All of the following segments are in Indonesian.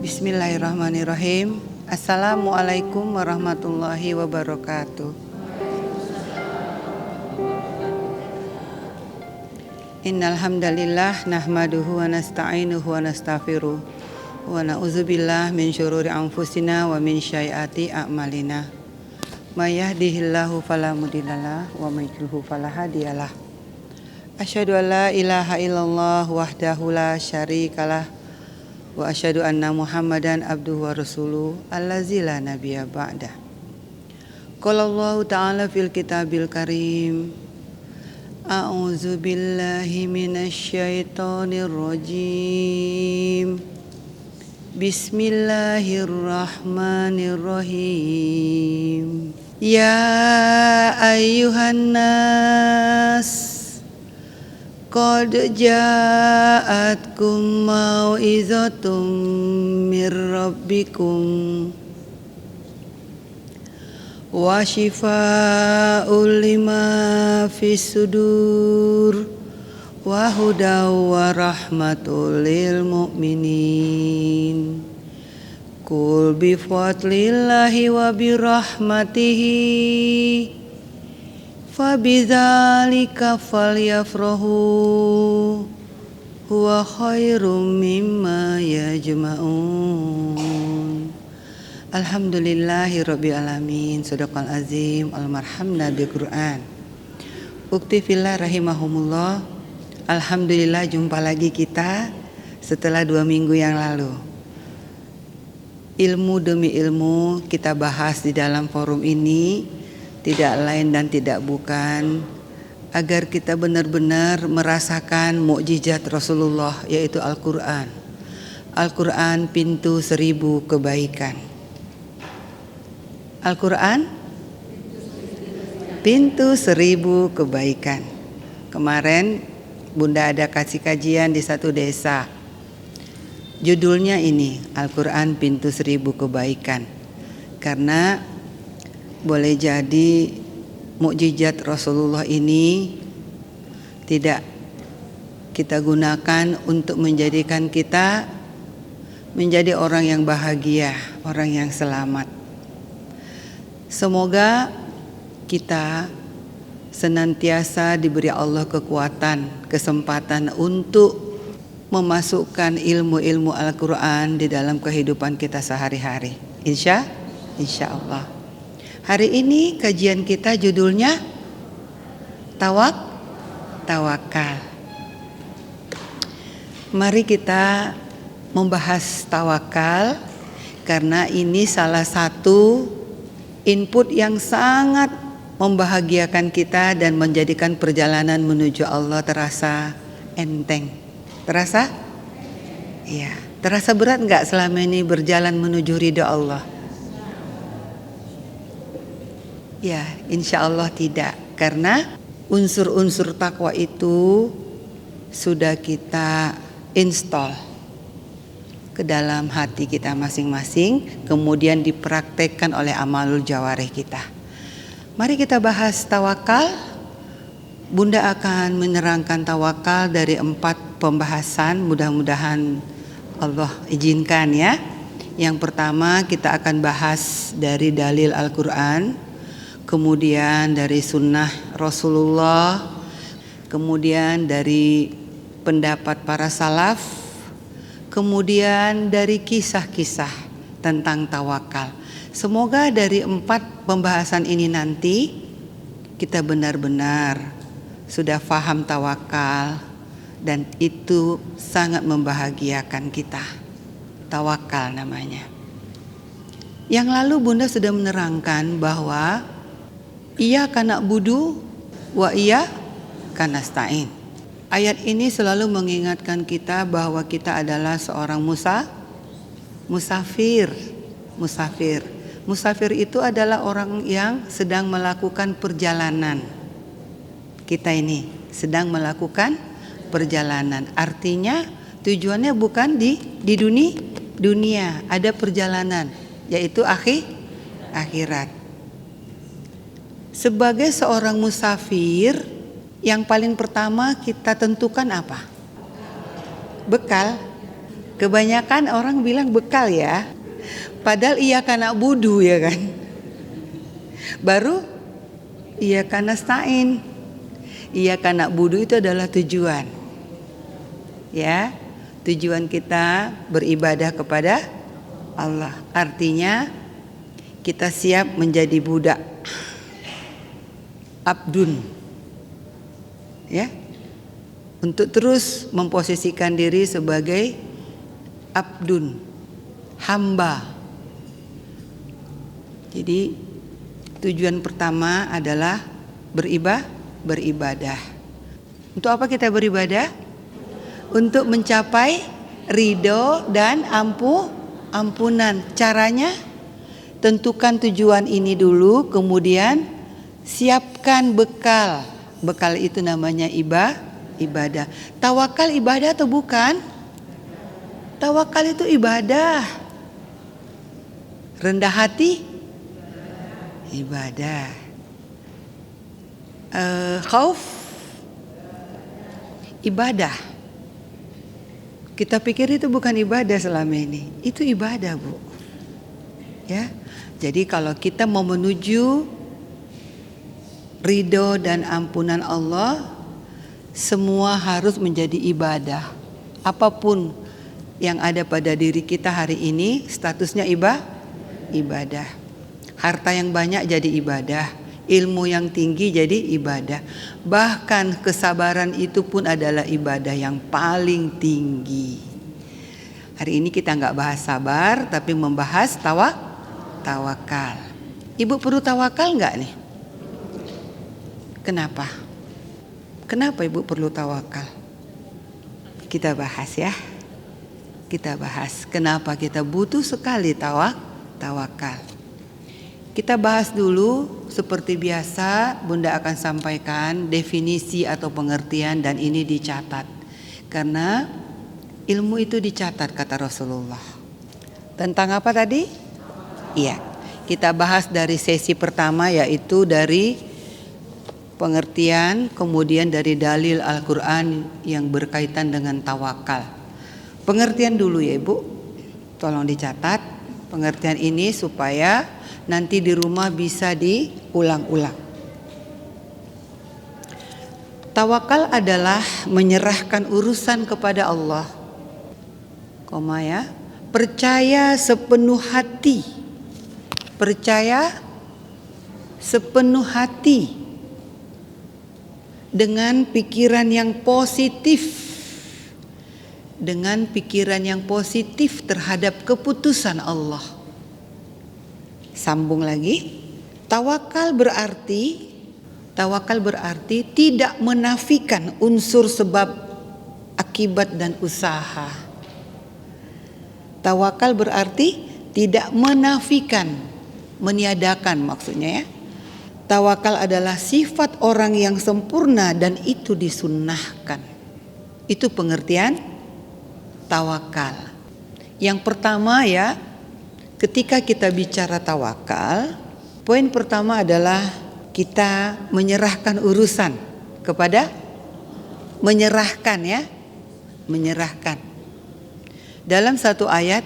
Bismillahirrahmanirrahim. Assalamualaikum warahmatullahi wabarakatuh. Innal hamdalillah nahmaduhu wa nasta'inuhu wa nastaghfiruh wa na'udzubillahi min syururi anfusina wa min sayyiati a'malina. May yahdihillahu fala mudhillalah wa may yudhlil fala hadiyalah. Asyhadu an la ilaha illallah wahdahu la syarikalah wa asyhadu anna Muhammadan abduhu wa rasuluh allazi la nabiyya ba'dah. Qala Allah ta'ala fil kitabil karim. A'udzu billahi minasy syaithanir rajim. Bismillahirrahmanirrahim. Ya ayyuhan nas qad ja'atkum mau'izatum mir rabbikum wa shifaa'un lima fis sudur wa hudaw wa rahmatul lil mu'minin. Qul bi fadlillahi wa bi rahmatihi fabidzalika falyafrahu huwa khairum mimma yajma'un. Alhamdulillahirabbil alamin. Shadaqal azim. Almarhamna bil Qur'an. Ukti fillah rahimahumullah. Alhamdulillah jumpa lagi kita setelah 2 minggu yang lalu. Ilmu demi ilmu kita bahas di dalam forum ini. Tidak lain dan tidak bukan agar kita benar-benar merasakan mukjizat Rasulullah, yaitu Al-Quran. Al-Quran pintu 1000 kebaikan. Al-Quran pintu 1000 kebaikan. Kemarin Bunda ada kasih kajian di satu desa. Judulnya ini, Al-Quran pintu 1000 kebaikan. Karena boleh jadi mukjizat Rasulullah ini tidak kita gunakan untuk menjadikan kita menjadi orang yang bahagia, orang yang selamat. Semoga kita senantiasa diberi Allah kekuatan, kesempatan untuk memasukkan ilmu-ilmu Al-Quran di dalam kehidupan kita sehari-hari. Insya Allah. Hari ini kajian kita judulnya Tawakal. Mari kita membahas tawakal karena ini salah satu input yang sangat membahagiakan kita dan menjadikan perjalanan menuju Allah terasa enteng. Terasa? Iya. Terasa berat enggak selama ini berjalan menuju ridha Allah? Ya, insya Allah tidak. Karena unsur-unsur takwa itu sudah kita install ke dalam hati kita masing-masing, kemudian dipraktekkan oleh amalul jawarih kita. Mari kita bahas tawakal. Bunda akan menerangkan tawakal dari 4 pembahasan. Mudah-mudahan Allah izinkan ya. Yang pertama kita akan bahas dari dalil Al-Quran, kemudian dari sunnah Rasulullah, kemudian dari pendapat para salaf, kemudian dari kisah-kisah tentang tawakal. Semoga dari 4 pembahasan ini nanti kita benar-benar sudah paham tawakal dan itu sangat membahagiakan kita. Tawakal namanya. Yang lalu Bunda sudah menerangkan bahwa Iyyaka na'budu wa iyyaka nasta'in. Ayat ini selalu mengingatkan kita bahwa kita adalah seorang musafir. Musafir itu adalah orang yang sedang melakukan perjalanan. Kita ini sedang melakukan perjalanan. Artinya tujuannya bukan di dunia, ada perjalanan, yaitu akhirat. Sebagai seorang musafir, yang paling pertama kita tentukan apa? Bekal. Kebanyakan orang bilang bekal ya. Padahal iyyaka na'budu ya kan. Baru iyyaka nasta'in. Iyyaka na'budu itu adalah tujuan. Ya, tujuan kita beribadah kepada Allah. Artinya kita siap menjadi budak. Abdun. Ya. Untuk terus memposisikan diri sebagai abdun, hamba. Jadi tujuan pertama adalah beribadah. Untuk apa kita beribadah? Untuk mencapai ridho dan ampunan. Caranya tentukan tujuan ini dulu, kemudian siapkan bekal. Bekal itu namanya ibadah. Tawakal ibadah atau bukan? Tawakal itu ibadah. Rendah hati ibadah. Khauf ibadah. Kita pikir itu bukan ibadah selama ini. Itu ibadah, Bu. Ya. Jadi kalau kita mau menuju ridho dan ampunan Allah, semua harus menjadi ibadah. Apapun yang ada pada diri kita hari ini statusnya ibadah. Harta yang banyak jadi ibadah, ilmu yang tinggi jadi ibadah. Bahkan kesabaran itu pun adalah ibadah yang paling tinggi. Hari ini kita nggak bahas sabar, tapi membahas tawakal. Ibu perlu tawakal nggak nih? Kenapa? Kenapa ibu perlu tawakal? Kita bahas ya. Kita bahas kenapa kita butuh sekali tawakal. Kita bahas dulu seperti biasa, Bunda akan sampaikan definisi atau pengertian dan ini dicatat. Karena ilmu itu dicatat kata Rasulullah. Tentang apa tadi? Iya, kita bahas dari sesi pertama yaitu dari pengertian, kemudian dari dalil Al-Quran yang berkaitan dengan tawakal. Pengertian dulu ya Ibu, tolong dicatat pengertian ini supaya nanti di rumah bisa diulang-ulang. Tawakal adalah menyerahkan urusan kepada Allah, percaya sepenuh hati, dengan pikiran yang positif terhadap keputusan Allah. Sambung lagi, tawakal berarti tidak menafikan unsur sebab, akibat dan usaha. Tawakal berarti tidak menafikan, meniadakan maksudnya ya. Tawakal adalah sifat orang yang sempurna dan itu disunnahkan. Itu pengertian tawakal. Yang pertama ya, ketika kita bicara tawakal, poin pertama adalah kita menyerahkan urusan kepada, menyerahkan. Dalam satu ayat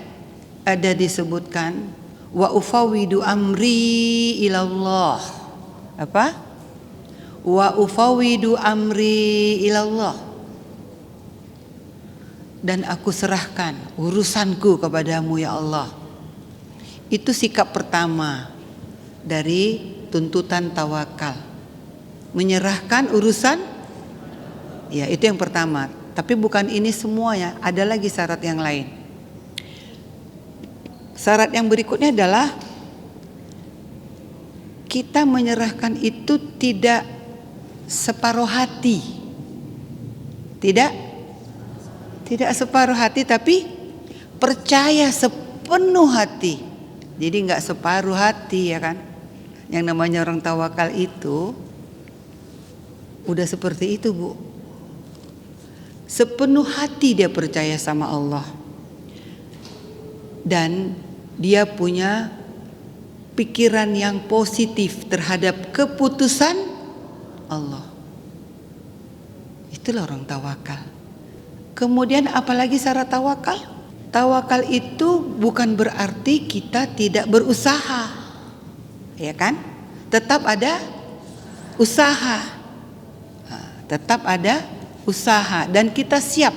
ada disebutkan wa ufawwidu amri ilallah. Apa? Wa ufawwidu amri ilallah. Dan aku serahkan urusanku kepadamu ya Allah. Itu sikap pertama dari tuntutan tawakal. Menyerahkan urusan, ya itu yang pertama. Tapi bukan ini semuanya, ada lagi syarat yang lain. Syarat yang berikutnya adalah kita menyerahkan itu tidak separuh hati. Tidak separuh hati, tapi percaya sepenuh hati. Jadi enggak separuh hati ya kan. Yang namanya orang tawakal itu udah seperti itu, Bu. Sepenuh hati dia percaya sama Allah. Dan dia punya pikiran yang positif terhadap keputusan Allah. Itulah orang tawakal. Kemudian apalagi syarat tawakal? Tawakal itu bukan berarti kita tidak berusaha, ya kan? Tetap ada usaha, tetap ada usaha, dan kita siap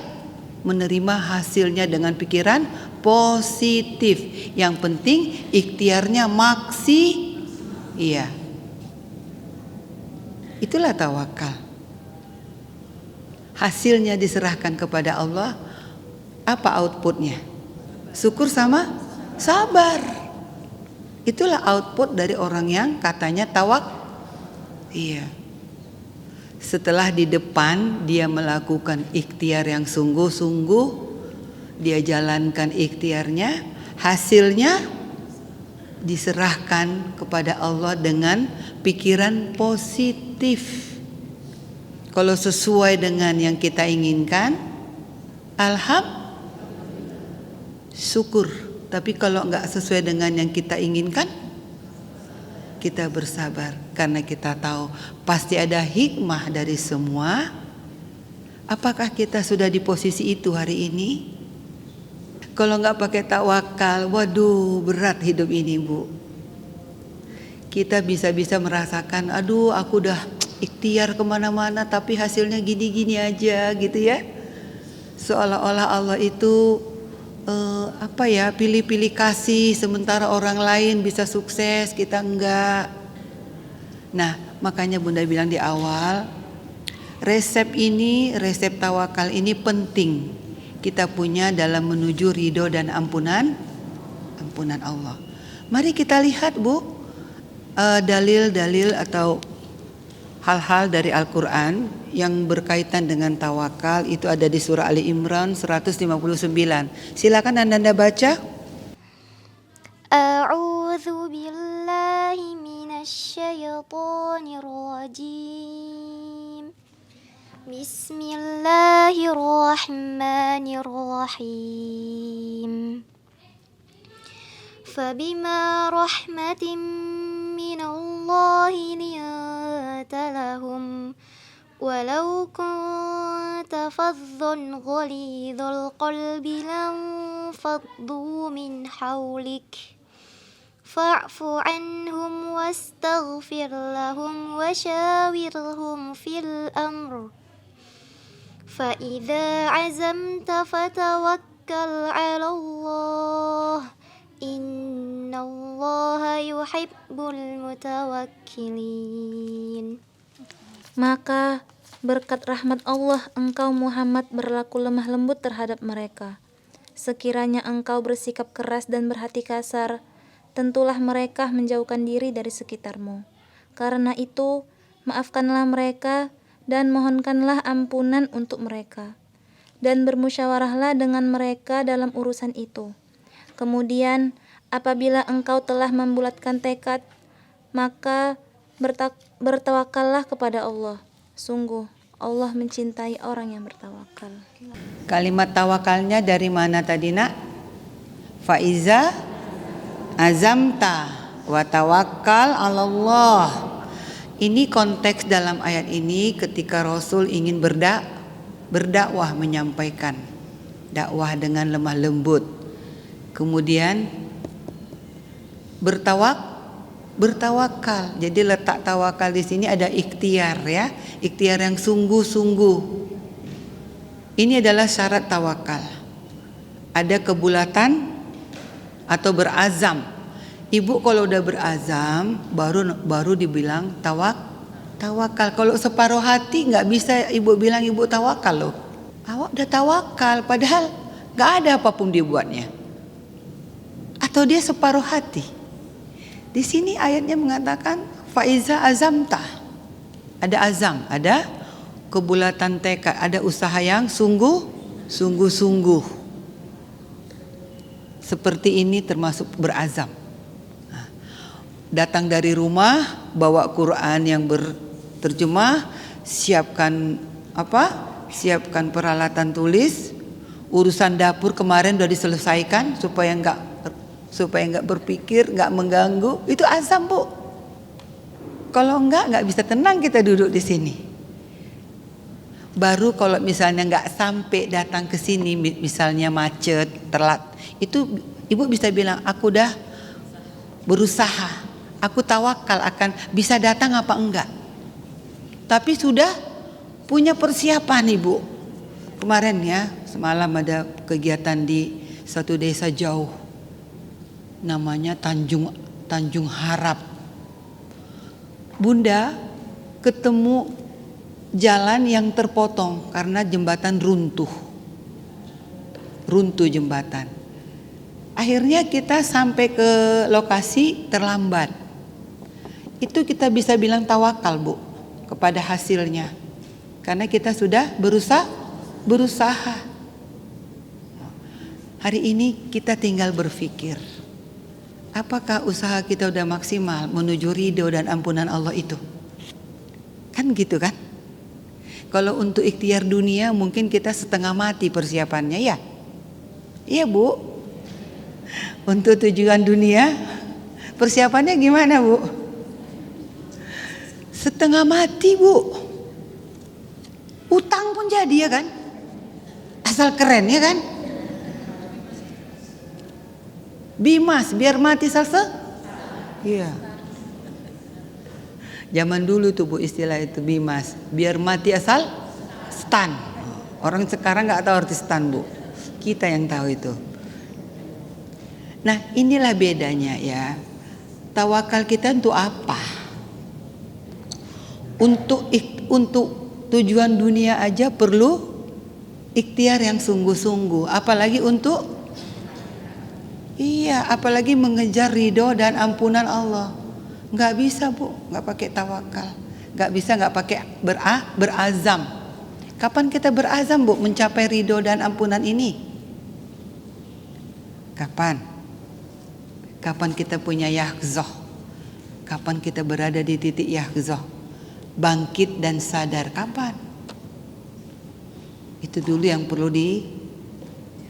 menerima hasilnya dengan pikiran positif. Yang penting ikhtiarnya iya. Itulah tawakal. Hasilnya diserahkan kepada Allah. Apa outputnya? Syukur sama sabar. Itulah output dari orang yang katanya iya. Setelah di depan dia melakukan ikhtiar yang sungguh-sungguh, dia jalankan ikhtiarnya, hasilnya diserahkan kepada Allah dengan pikiran positif. Kalau sesuai dengan yang kita inginkan, syukur. Tapi kalau enggak sesuai dengan yang kita inginkan, kita bersabar. Karena kita tahu pasti ada hikmah dari semua. Apakah kita sudah di posisi itu hari ini? Kalau enggak pakai tawakal, waduh berat hidup ini, Bu. Kita bisa-bisa merasakan, aduh aku udah ikhtiar kemana-mana tapi hasilnya gini-gini aja gitu ya. Seolah-olah Allah itu pilih-pilih kasih, sementara orang lain bisa sukses, kita enggak. Nah, makanya Bunda bilang di awal, resep tawakal ini penting kita punya dalam menuju ridho dan ampunan Allah. Mari kita lihat, Bu, dalil-dalil atau hal-hal dari Al-Quran yang berkaitan dengan tawakal. Itu ada di surah Ali Imran 159. Silakan Anda baca. A'udzu billahi minasy syaithanir rajim. Bismillahirrahmanirrahim. Fabima rahmatin minallahi linta lahum walau kunta fadhdhan ghalidhal qalbi lanfaddu min hawlik fa'fu anhum wastaghfir lahum washawirhum fil amr فإذا عزمت فتوكل على الله إن الله يحب المتوكلين. Maka berkat rahmat Allah engkau Muhammad berlaku lemah lembut terhadap mereka. Sekiranya engkau bersikap keras dan berhati kasar, tentulah mereka menjauhkan diri dari sekitarmu. Karena itu, maafkanlah mereka dan mohonkanlah ampunan untuk mereka, dan bermusyawarahlah dengan mereka dalam urusan itu. Kemudian, apabila engkau telah membulatkan tekad, maka bertawakallah kepada Allah. Sungguh, Allah mencintai orang yang bertawakal. Kalimat tawakalnya dari mana tadi, Nak? Faiza azamta wa tawakkal 'alallah. Ini konteks dalam ayat ini ketika Rasul ingin berdakwah, menyampaikan dakwah dengan lemah lembut. Kemudian bertawakal. Jadi letak tawakal di sini ada ikhtiar ya, ikhtiar yang sungguh-sungguh. Ini adalah syarat tawakal. Ada kebulatan atau berazam. Ibu kalau udah berazam baru dibilang tawakal. Kalau separuh hati nggak bisa ibu bilang ibu tawakal loh. Awak udah tawakal padahal nggak ada apapun dibuatnya. Atau dia separuh hati. Di sini ayatnya mengatakan faiza azamta. Ada azam, ada kebulatan tekad, ada usaha yang sungguh-sungguh. Seperti ini termasuk berazam. Datang dari rumah, bawa Quran yang berterjemah, siapkan peralatan tulis, urusan dapur kemarin udah diselesaikan supaya enggak berpikir, enggak mengganggu. Itu azam, Bu. Kalau enggak bisa tenang kita duduk di sini. Baru kalau misalnya nggak sampai datang ke sini, misalnya macet, telat, itu ibu bisa bilang aku udah berusaha, aku tawakal akan bisa datang apa enggak. Tapi sudah punya persiapan ibu. Kemarin ya, semalam ada kegiatan di satu desa jauh, namanya Tanjung Harap. Bunda ketemu jalan yang terpotong karena jembatan runtuh jembatan. Akhirnya kita sampai ke lokasi terlambat. Itu kita bisa bilang tawakal Bu kepada hasilnya, karena kita sudah berusaha. Hari ini kita tinggal berpikir, apakah usaha kita udah maksimal menuju ridho dan ampunan Allah itu? Kan gitu kan? Kalau untuk ikhtiar dunia mungkin kita setengah mati persiapannya ya. Iya Bu. Untuk tujuan dunia persiapannya gimana Bu? Setengah mati Bu. Utang pun jadi ya kan? Asal keren ya kan? Bimas biar mati salsa. Iya. Zaman dulu tuh Bu istilah itu bimas, biar mati asal stan. Orang sekarang nggak tahu arti stan Bu. Kita yang tahu itu. Nah inilah bedanya ya. Tawakal kita untuk apa? Untuk tujuan dunia aja perlu ikhtiar yang sungguh-sungguh. Apalagi apalagi mengejar ridho dan ampunan Allah. Nggak bisa Bu, nggak pakai tawakal. Nggak bisa nggak pakai berazam. Kapan kita berazam Bu mencapai ridho dan ampunan ini? Kapan? Kapan kita punya yaqzah? Kapan kita berada di titik yaqzah? Bangkit dan sadar kapan? Itu dulu yang perlu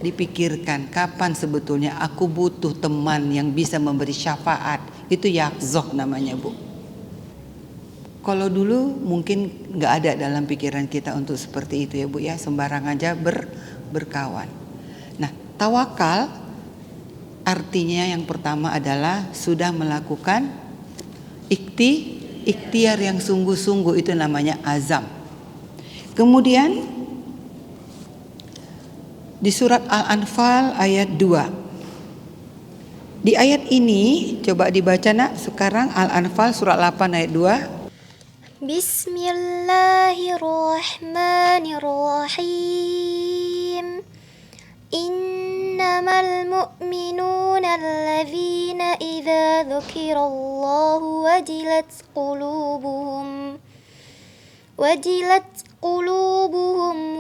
dipikirkan. Kapan sebetulnya aku butuh teman yang bisa memberi syafaat? Itu yaqzah namanya Bu. Kalau dulu mungkin nggak ada dalam pikiran kita untuk seperti itu ya Bu ya, sembarang aja berkawan. Nah tawakal artinya yang pertama adalah sudah melakukan ikhtiar yang sungguh-sungguh, itu namanya azam. Kemudian di surat Al-Anfal ayat 2. Di ayat ini coba dibaca nak sekarang, Al-Anfal surat 8 ayat 2. Bismillahirrahmanirrahim. Innamal mu'minuna alladzina idza dzukirallahu wajilat qulubuhum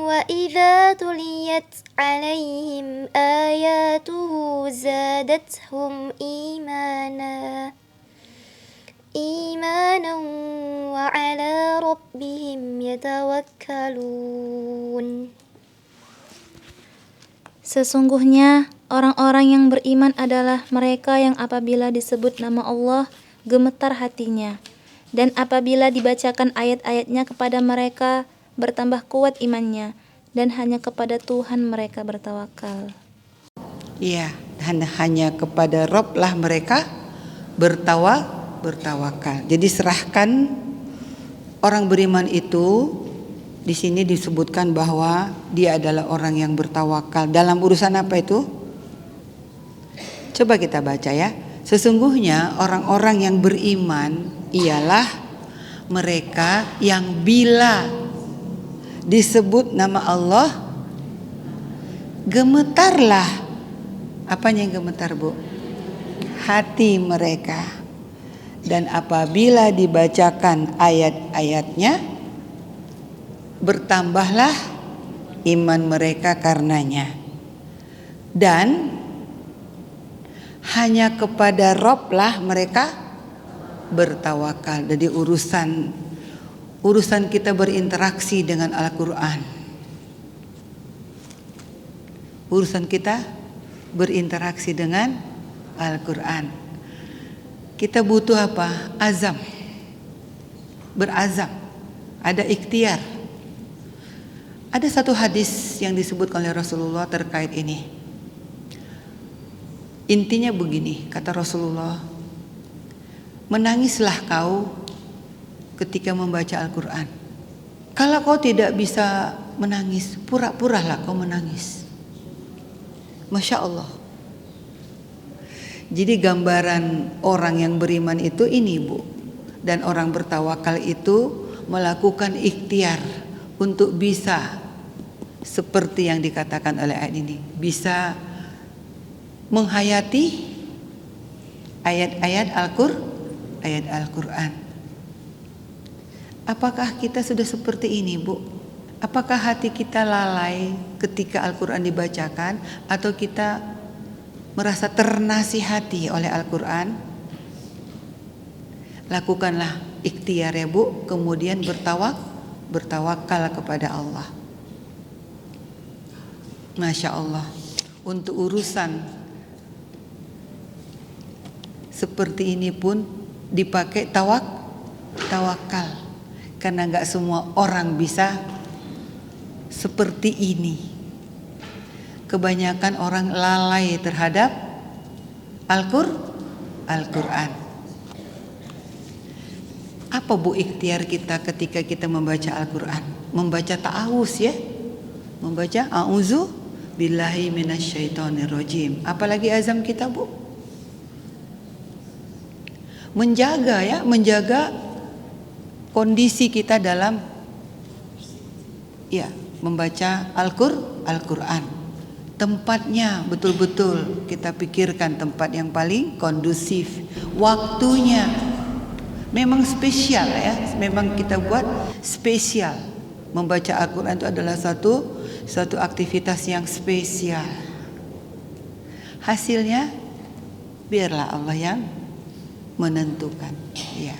wa idza tuliyat alaihim ayatuhu zadatuhum imanan wa ala rabbihim yatawakkalun. Sesungguhnya orang-orang yang beriman adalah mereka yang apabila disebut nama Allah gemetar hatinya, dan apabila dibacakan ayat-ayatnya kepada mereka bertambah kuat imannya, dan hanya kepada Tuhan mereka bertawakal. Iya, hanya kepada Rabb lah mereka bertawakal. Jadi serahkan. Orang beriman itu di sini disebutkan bahwa dia adalah orang yang bertawakal dalam urusan apa itu? Coba kita baca ya. Sesungguhnya orang-orang yang beriman ialah mereka yang bila disebut nama Allah gemetarlah. Apanya yang gemetar Bu? Hati mereka. Dan apabila dibacakan ayat-ayatnya bertambahlah iman mereka karenanya. Dan hanya kepada Rabb lah mereka bertawakal. Jadi urusan kita berinteraksi dengan Al-Quran. Urusan kita berinteraksi dengan Al-Quran. Kita butuh apa? Azam. Berazam. Ada ikhtiar. Ada satu hadis yang disebut oleh Rasulullah terkait ini. Intinya begini, kata Rasulullah, menangislah kau ketika membaca Al-Quran. Kalau kau tidak bisa menangis, pura-puralah kau menangis. Masya Allah. Jadi gambaran orang yang beriman itu ini, Bu. Dan orang bertawakal itu melakukan ikhtiar untuk bisa seperti yang dikatakan oleh ayat ini, bisa menghayati ayat-ayat Al-Quran. Apakah kita sudah seperti ini, Bu? Apakah hati kita lalai ketika Al-Quran dibacakan, atau kita merasa ternasihati oleh Al-Quran? Lakukanlah ikhtiar ya, Bu, kemudian bertawakal kepada Allah. Masya Allah, untuk urusan seperti ini pun dipakai tawakal, karena nggak semua orang bisa seperti ini. Kebanyakan orang lalai terhadap Al-Quran. Apa, Bu, ikhtiar kita ketika kita membaca Al-Quran? Membaca ta'awuz ya, membaca a'udzu billahi minasyaitonirrajim. Apalagi azam kita, Bu, menjaga kondisi kita dalam membaca Al-Quran. Tempatnya betul-betul kita pikirkan tempat yang paling kondusif. Waktunya memang spesial ya, memang kita buat spesial. Membaca Al-Quran itu adalah suatu aktivitas yang spesial. Hasilnya biarlah Allah yang menentukan. Ya.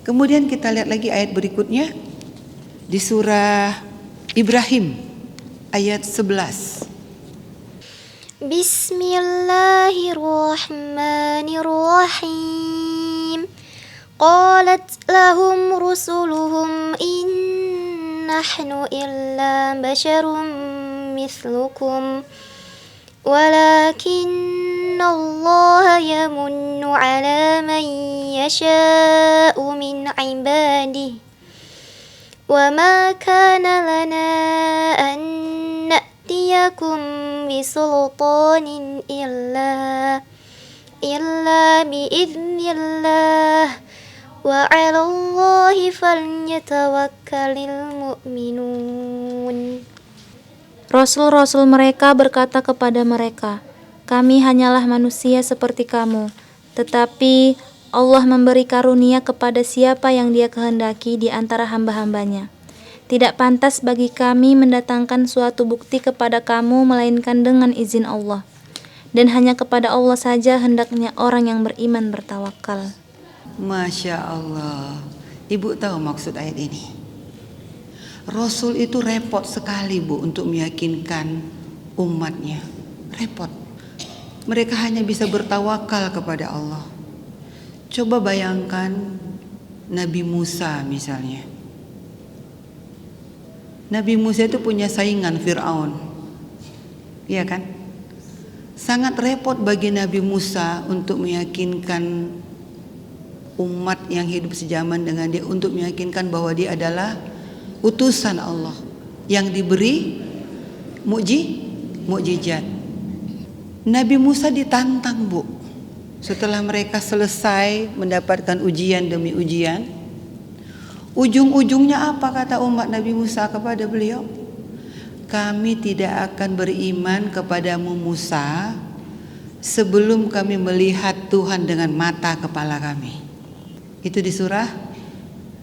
Kemudian kita lihat lagi ayat berikutnya di surah Ibrahim ayat 11. Bismillahirrahmanirrahim. Qalat lahum rusuluhum in nahnu illa basyarum mithlukum walakinna Allah yamunnu ala man yasha'u min ibadihi wa ma kana lana an na'tiyakum bisultanin illa biidznillah wa 'alallahi falyatawakkalul mu'minun. Rasul-rasul mereka berkata kepada mereka, kami hanyalah manusia seperti kamu, tetapi Allah memberi karunia kepada siapa yang Dia kehendaki di antara hamba-hambanya. Tidak pantas bagi kami mendatangkan suatu bukti kepada kamu melainkan dengan izin Allah. Dan hanya kepada Allah saja hendaknya orang yang beriman bertawakal. Masya Allah. Ibu tahu maksud ayat ini? Rasul itu repot sekali, Bu, untuk meyakinkan umatnya. Repot. Mereka hanya bisa bertawakal kepada Allah. Coba bayangkan Nabi Musa misalnya. Nabi Musa itu punya saingan Fir'aun. Iya kan? Sangat repot bagi Nabi Musa untuk meyakinkan umat yang hidup sejaman dengan dia, untuk meyakinkan bahwa dia adalah utusan Allah yang diberi mukjizat. Nabi Musa ditantang, Bu. Setelah mereka selesai mendapatkan ujian demi ujian, ujung-ujungnya apa kata umat Nabi Musa kepada beliau? Kami tidak akan beriman kepadamu Musa sebelum kami melihat Tuhan dengan mata kepala kami. Itu di surah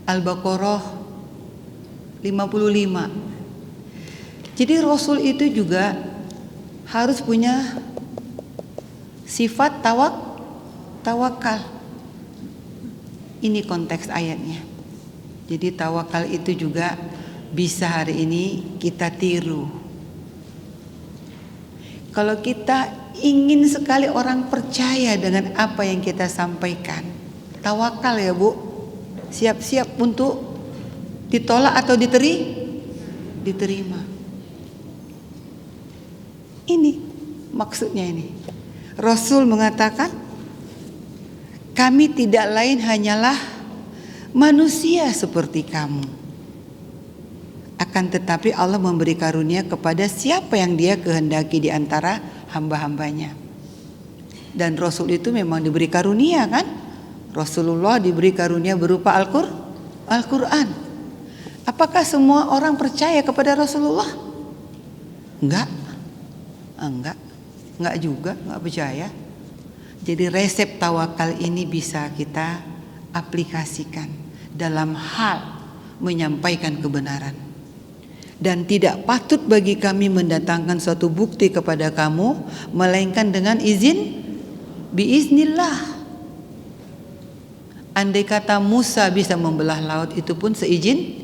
Al-Baqarah 55. Jadi Rasul itu juga harus punya sifat tawakal. Ini konteks ayatnya. Jadi tawakal itu juga bisa hari ini kita tiru. Kalau kita ingin sekali orang percaya dengan apa yang kita sampaikan, tawakal ya, Bu. Siap-siap untuk ditolak atau diterima. Ini maksudnya ini. Rasul mengatakan, kami tidak lain hanyalah manusia seperti kamu. Akan tetapi Allah memberi karunia kepada siapa yang Dia kehendaki di antara hamba-hambanya. Dan Rasul itu memang diberi karunia kan? Rasulullah diberi karunia berupa Al-Quran. Apakah semua orang percaya kepada Rasulullah? Enggak juga, enggak percaya. Jadi resep tawakal ini bisa kita aplikasikan dalam hal menyampaikan kebenaran. Dan tidak patut bagi kami mendatangkan suatu bukti kepada kamu melainkan dengan izin biiznillah. Andai kata Musa bisa membelah laut, itu pun seizin.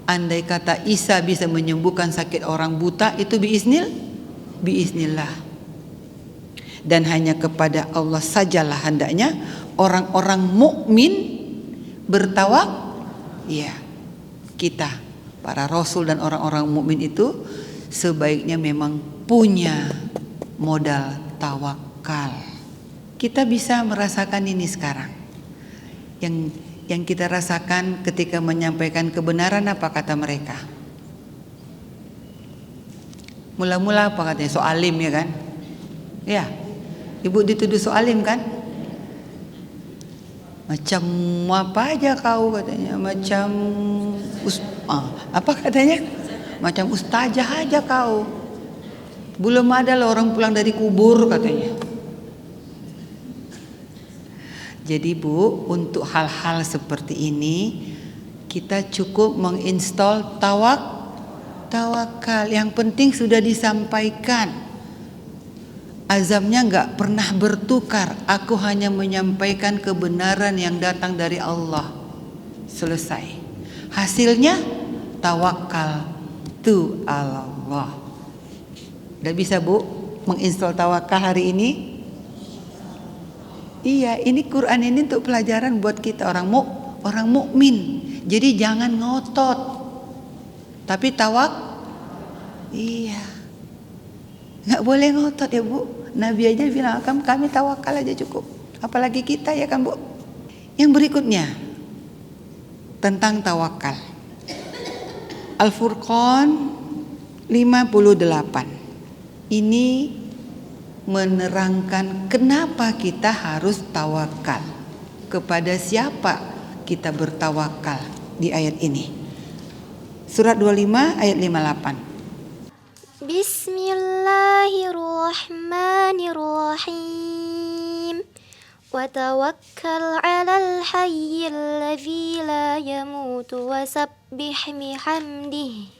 Andai kata Isa bisa menyembuhkan sakit orang buta, itu biiznillah. Dan hanya kepada Allah sajalah hendaknya orang-orang mukmin ya, kita para rasul dan orang-orang mukmin itu sebaiknya memang punya modal tawakal. Kita bisa merasakan ini sekarang. Yang kita rasakan ketika menyampaikan kebenaran, apa kata mereka? Mula-mula apa katanya? So alim ya kan? Ya, ibu dituduh so alim kan? Macam apa aja kau katanya? Macam apa katanya? Macam ustazah aja kau. Belum ada lah orang pulang dari kubur katanya. Jadi Bu, untuk hal-hal seperti ini kita cukup menginstall tawakal. Yang penting sudah disampaikan. Azamnya enggak pernah bertukar. Aku hanya menyampaikan kebenaran yang datang dari Allah. Selesai. Hasilnya tawakal tu Allah. Udah bisa Bu menginstall tawakal hari ini? Iya, ini Quran ini untuk pelajaran buat kita orang mukmin. Jadi jangan ngotot. Tapi iya. Enggak boleh ngotot ya Bu. Nabi aja bilang kami tawakal aja cukup. Apalagi kita ya kan Bu. Yang berikutnya tentang tawakal. Al-Furqan 58. Ini menerangkan kenapa kita harus tawakal. Kepada siapa kita bertawakal di ayat ini. Surat 25 ayat 58. Bismillahirrahmanirrahim. Wa tawakkal 'alal hayyil ladzi la yamutu wa sabbih bihamdihi.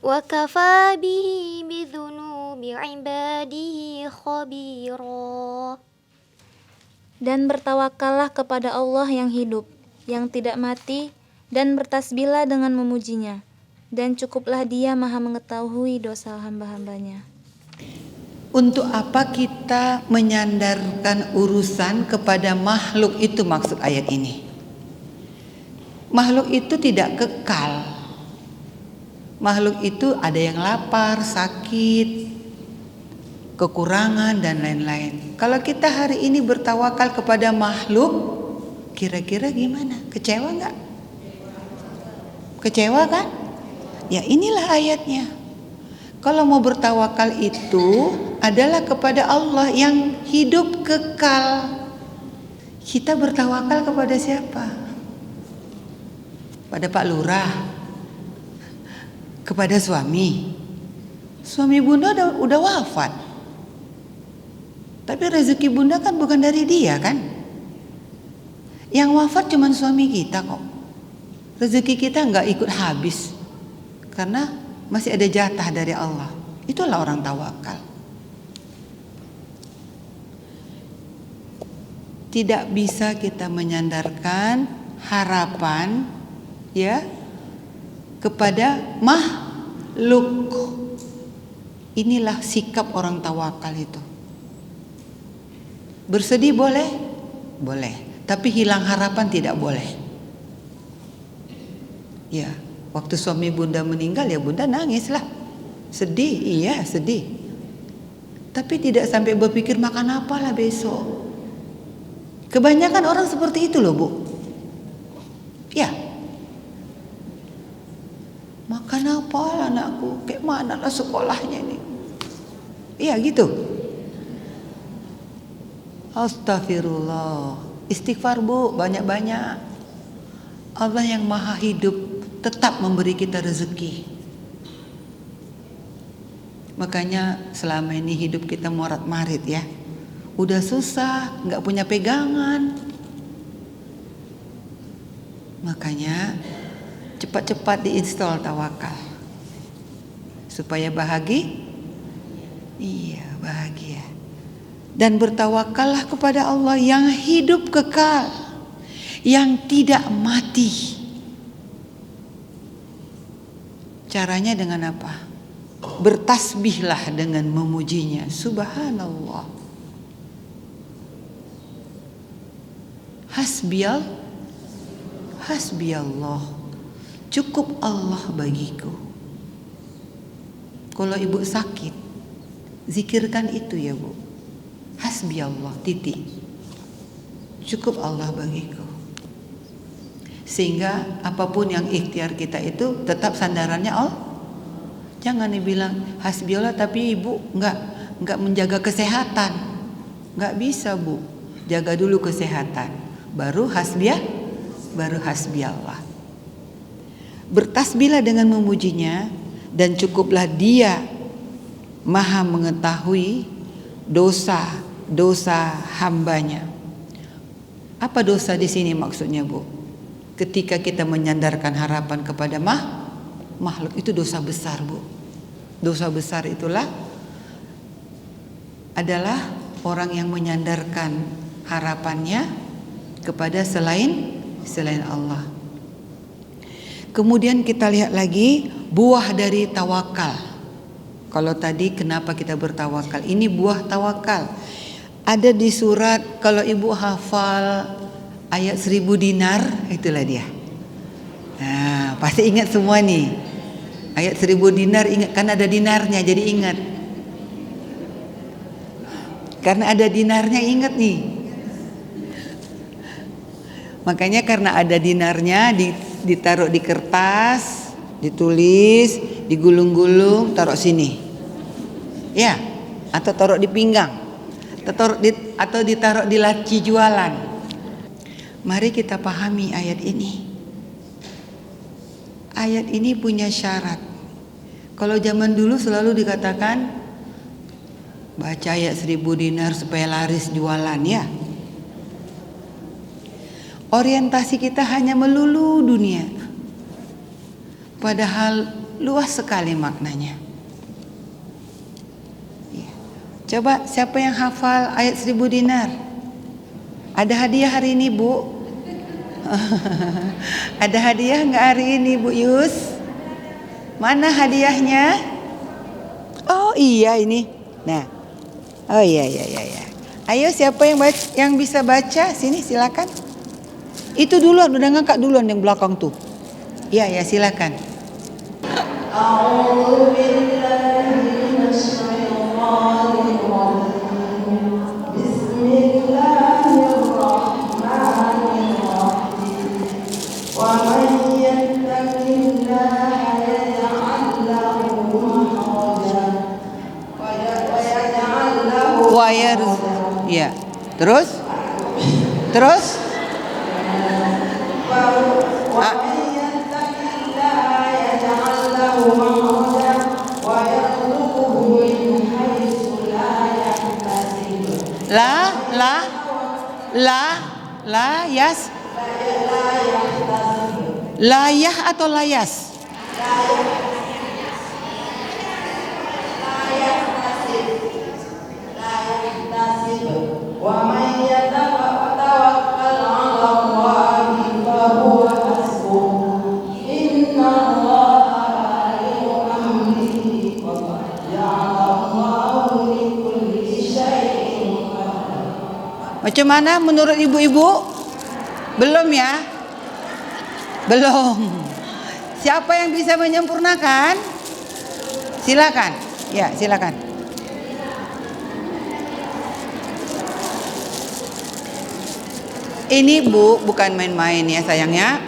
Wa kafa bihi bidzunubi ibadihi khabira. Dan bertawakallah kepada Allah yang hidup, yang tidak mati, dan bertasbihlah dengan memujinya. Dan cukuplah Dia Maha mengetahui dosa hamba-hambanya. Untuk apa kita menyandarkan urusan kepada makhluk itu, maksud ayat ini? Makhluk itu tidak kekal. Makhluk itu ada yang lapar, sakit, kekurangan dan lain-lain. Kalau kita hari ini bertawakal kepada makhluk, kira-kira gimana? Kecewa enggak? Kecewa kan? Ya inilah ayatnya. Kalau mau bertawakal itu adalah kepada Allah yang hidup kekal. Kita bertawakal kepada siapa? Pada Pak Lurah? Kepada suami bunda udah wafat, tapi rezeki bunda kan bukan dari dia kan. Yang wafat cuma suami kita kok. Rezeki kita nggak ikut habis karena masih ada jatah dari Allah. Itulah orang tawakal. Tidak bisa kita menyandarkan harapan ya kepada makhluk. Inilah sikap orang tawakal itu. Bersedih boleh? Boleh. Tapi hilang harapan tidak boleh. Ya, Waktu suami bunda meninggal ya bunda nangis lah. Sedih, iya sedih. Tapi tidak sampai berpikir makan apalah besok. Kebanyakan orang seperti itu loh Bu. Ya. Makan apalah anakku, kayak mana lah sekolahnya ini. Iya gitu. Astagfirullah. Istighfar Bu, banyak-banyak. Allah yang maha hidup tetap memberi kita rezeki. Makanya selama ini hidup kita morat-marit ya. Udah susah, nggak punya pegangan. Makanya cepat-cepat diinstal tawakal. Supaya bahagia. Iya, bahagia. Dan bertawakallah kepada Allah yang hidup kekal, yang tidak mati. Caranya dengan apa? Bertasbihlah dengan memujinya. Subhanallah. Hasbiyallah. Cukup Allah bagiku. Kalau ibu sakit, zikirkan itu ya Bu. Hasbiyallah, titik. Cukup Allah bagiku. Sehingga apapun yang ikhtiar kita itu tetap sandarannya Allah. Jangan dibilang hasbiyallah tapi ibu enggak menjaga kesehatan. Enggak bisa Bu. Jaga dulu kesehatan. Baru hasbiyallah. Bertasbihlah dengan memujinya dan cukuplah Dia Maha mengetahui dosa hambanya. Apa dosa di sini maksudnya Bu? Ketika kita menyandarkan harapan kepada makhluk itu dosa besar Bu. Dosa besar itulah adalah orang yang menyandarkan harapannya kepada selain Allah. Kemudian kita lihat lagi buah dari tawakal. Kalau tadi kenapa kita bertawakal? Ini buah tawakal. Ada di surat, kalau ibu hafal ayat 1000 dinar, itulah dia. Nah, pasti ingat semua nih. Ayat 1000 dinar ingat, kan ada dinarnya jadi ingat. Karena ada dinarnya ingat nih. Makanya karena ada dinarnya ditaruh di kertas, ditulis, digulung-gulung, taruh sini. Ya, atau taruh di pinggang. Atau ditaruh di laci jualan. Mari kita pahami ayat ini. Ayat ini punya syarat. Kalau zaman dulu selalu dikatakan baca ayat 1000 dinar supaya laris jualan ya. Orientasi kita hanya melulu dunia. Padahal luas sekali maknanya. Ya. Coba siapa yang hafal ayat 1000 dinar? Ada hadiah hari ini Bu? Ada hadiah nggak hari ini Bu Yus? Mana hadiahnya? Oh iya ini. Nah, oh iya. Ayo siapa yang bisa baca? Sini silakan. Itu duluan, udah ngangkat duluan yang belakang tuh. Iya silakan. Ya, terus. Layas. Layah atau layas? Macam mana menurut ibu-ibu? Belum ya? Belum. Siapa yang bisa menyempurnakan? Silakan. Ya, silakan. Ini Bu, bukan main-main ya sayangnya.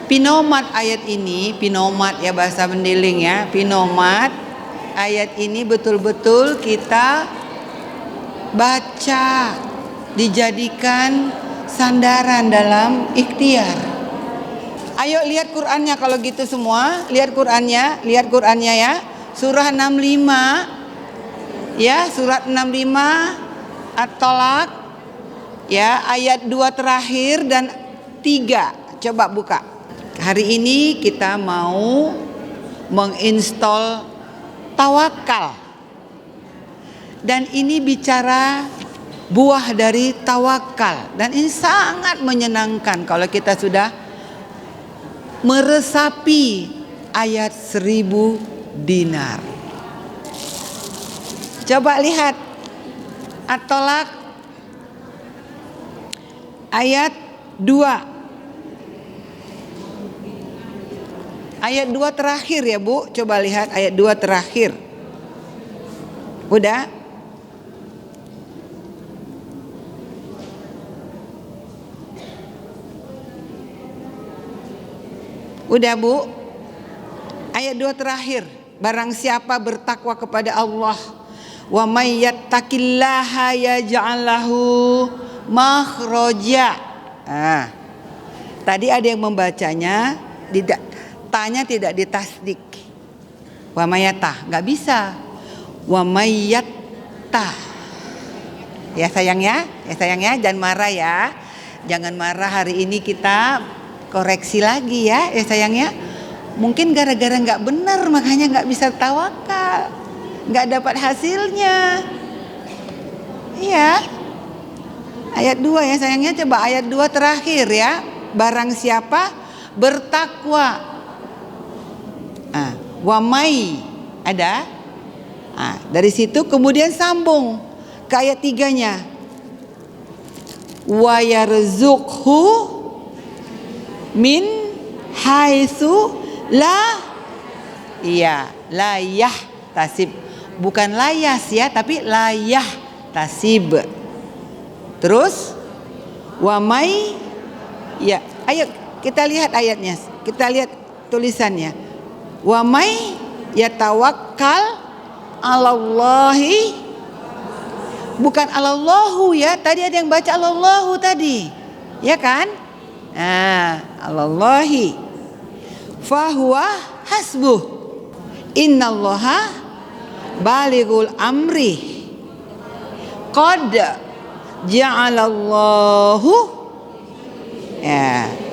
Pinomat ayat ini, pinomat ya bahasa Mendiling ya, pinomat ayat ini betul-betul kita baca, dijadikan sandaran dalam ikhtiar. Ayo lihat Qur'annya kalau gitu semua, lihat Qur'annya ya. Surah 65 ya, surat 65 At-Tolak ya, ayat 2 terakhir dan 3. Coba buka. Hari ini kita mau menginstall tawakal. Dan ini bicara buah dari tawakal. Dan ini sangat menyenangkan kalau kita sudah meresapi ayat 1000 dinar. Coba lihat At-Tolak ayat 2. Ayat 2 terakhir ya Bu, coba lihat ayat 2 terakhir. Udah? Udah Bu? Ayat 2 terakhir. Barang siapa bertakwa kepada Allah, wa may yattaqillaha yaj'al lahu makhraja. Tadi ada yang membacanya tanya tidak ditasdik. Wa mayata, enggak bisa. Wa mayyatta. Ya sayang ya, jangan marah ya. Jangan marah, hari ini kita koreksi lagi ya sayang ya. Mungkin gara-gara enggak benar makanya enggak bisa tawakal. Enggak dapat hasilnya. Iya. Ayat 2 ya sayangnya, coba ayat 2 terakhir ya. Barang siapa bertakwa. Wamai ada. Dari situ kemudian sambung ke ayat 3-nya. Wa yarzuqhu min haitsu la layah tasib. Bukan layas ya, tapi layah tasib. Terus wamai ya, ayo kita lihat ayatnya. Kita lihat tulisannya. Wa may yatawakkal 'alallahi, bukan 'alallahu ya. Tadi ada yang baca 'alallahu tadi. Ya kan? 'alallahi fahuwa hasbuh. Innallaha balighul amri. Qad ja'alallahu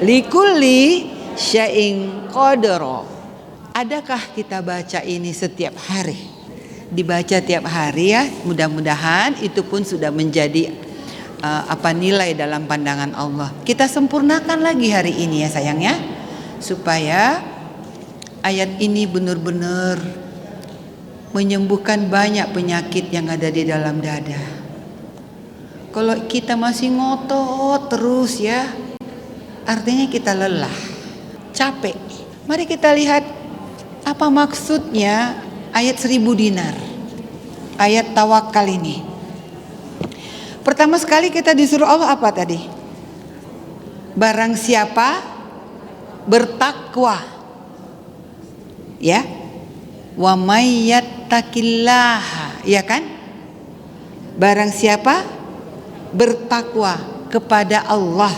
likulli syai'in qadara. Adakah kita baca ini setiap hari? Dibaca tiap hari ya. Mudah-mudahan itu pun sudah menjadi nilai dalam pandangan Allah. Kita sempurnakan lagi hari ini ya sayang ya, supaya ayat ini benar-benar menyembuhkan banyak penyakit yang ada di dalam dada. Kalau kita masih ngotot terus ya, artinya kita lelah, capek. Mari kita lihat apa maksudnya ayat 1000 dinar, ayat tawakal ini. Pertama sekali kita disuruh Allah apa tadi? Barang siapa bertakwa, ya, wa may yattaqillaha, ya kan? Barang siapa bertakwa kepada Allah,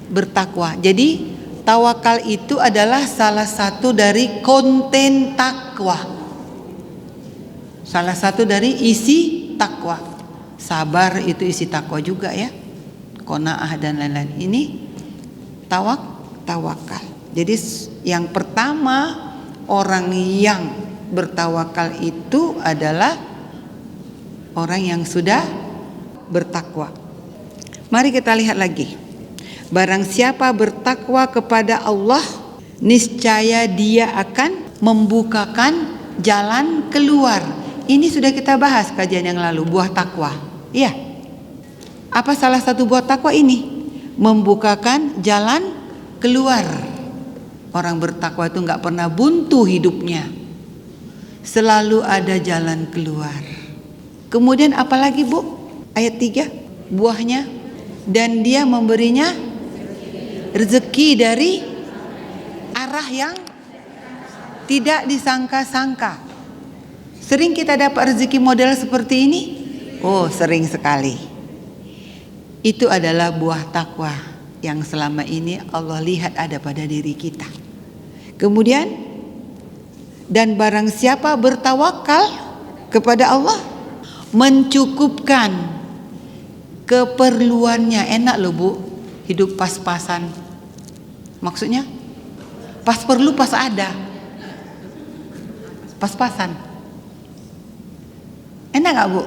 bertakwa. Jadi tawakal itu adalah salah satu dari konten takwa. Salah satu dari isi takwa. Sabar itu isi takwa juga ya. Qanaah dan lain-lain. Ini tawakal. Jadi yang pertama, orang yang bertawakal itu adalah orang yang sudah bertakwa. Mari kita lihat lagi. Barang siapa bertakwa kepada Allah, niscaya dia akan membukakan jalan keluar. Ini sudah kita bahas kajian yang lalu, buah takwa. Iya. Apa salah satu buah takwa ini? Membukakan jalan keluar. Orang bertakwa itu nggak pernah buntu hidupnya, selalu ada jalan keluar. Kemudian apalagi Bu? Ayat 3, buahnya, dan dia memberinya rezeki dari arah yang tidak disangka-sangka. Sering kita dapat rezeki model seperti ini? Oh, sering sekali. Itu adalah buah takwa yang selama ini Allah lihat ada pada diri kita. Kemudian, dan barang siapa bertawakal kepada Allah, mencukupkan keperluannya. Enak loh Bu, hidup pas-pasan. Maksudnya pas perlu pas ada, pas-pasan. Enak gak Bu?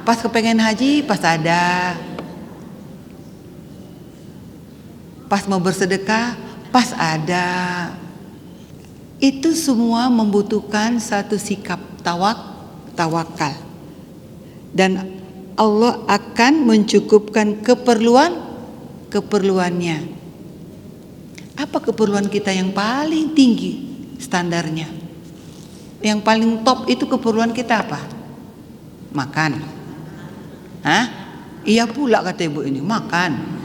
Pas kepengen haji pas ada, pas mau bersedekah pas ada. Itu semua membutuhkan satu sikap tawakal. Dan Allah akan mencukupkan keperluannya. Apa keperluan kita yang paling tinggi standarnya? Yang paling top itu keperluan kita apa? Makan. Hah? Iya pula kata ibu ini, makan.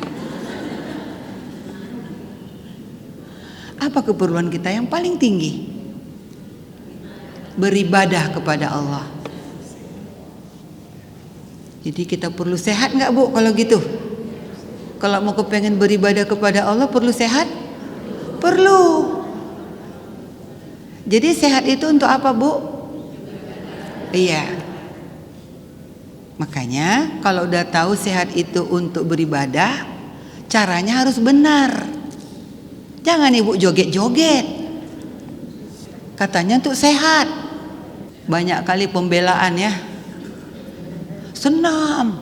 Apa keperluan kita yang paling tinggi? Beribadah kepada Allah. Jadi kita perlu sehat nggak Bu kalau gitu? Kalau mau kepengen beribadah kepada Allah perlu sehat? Perlu. Jadi sehat itu untuk apa Bu? Iya. Makanya kalau udah tahu sehat itu untuk beribadah, caranya harus benar. Jangan ibu joget-joget. Katanya untuk sehat. Banyak kali pembelaan ya. Senam.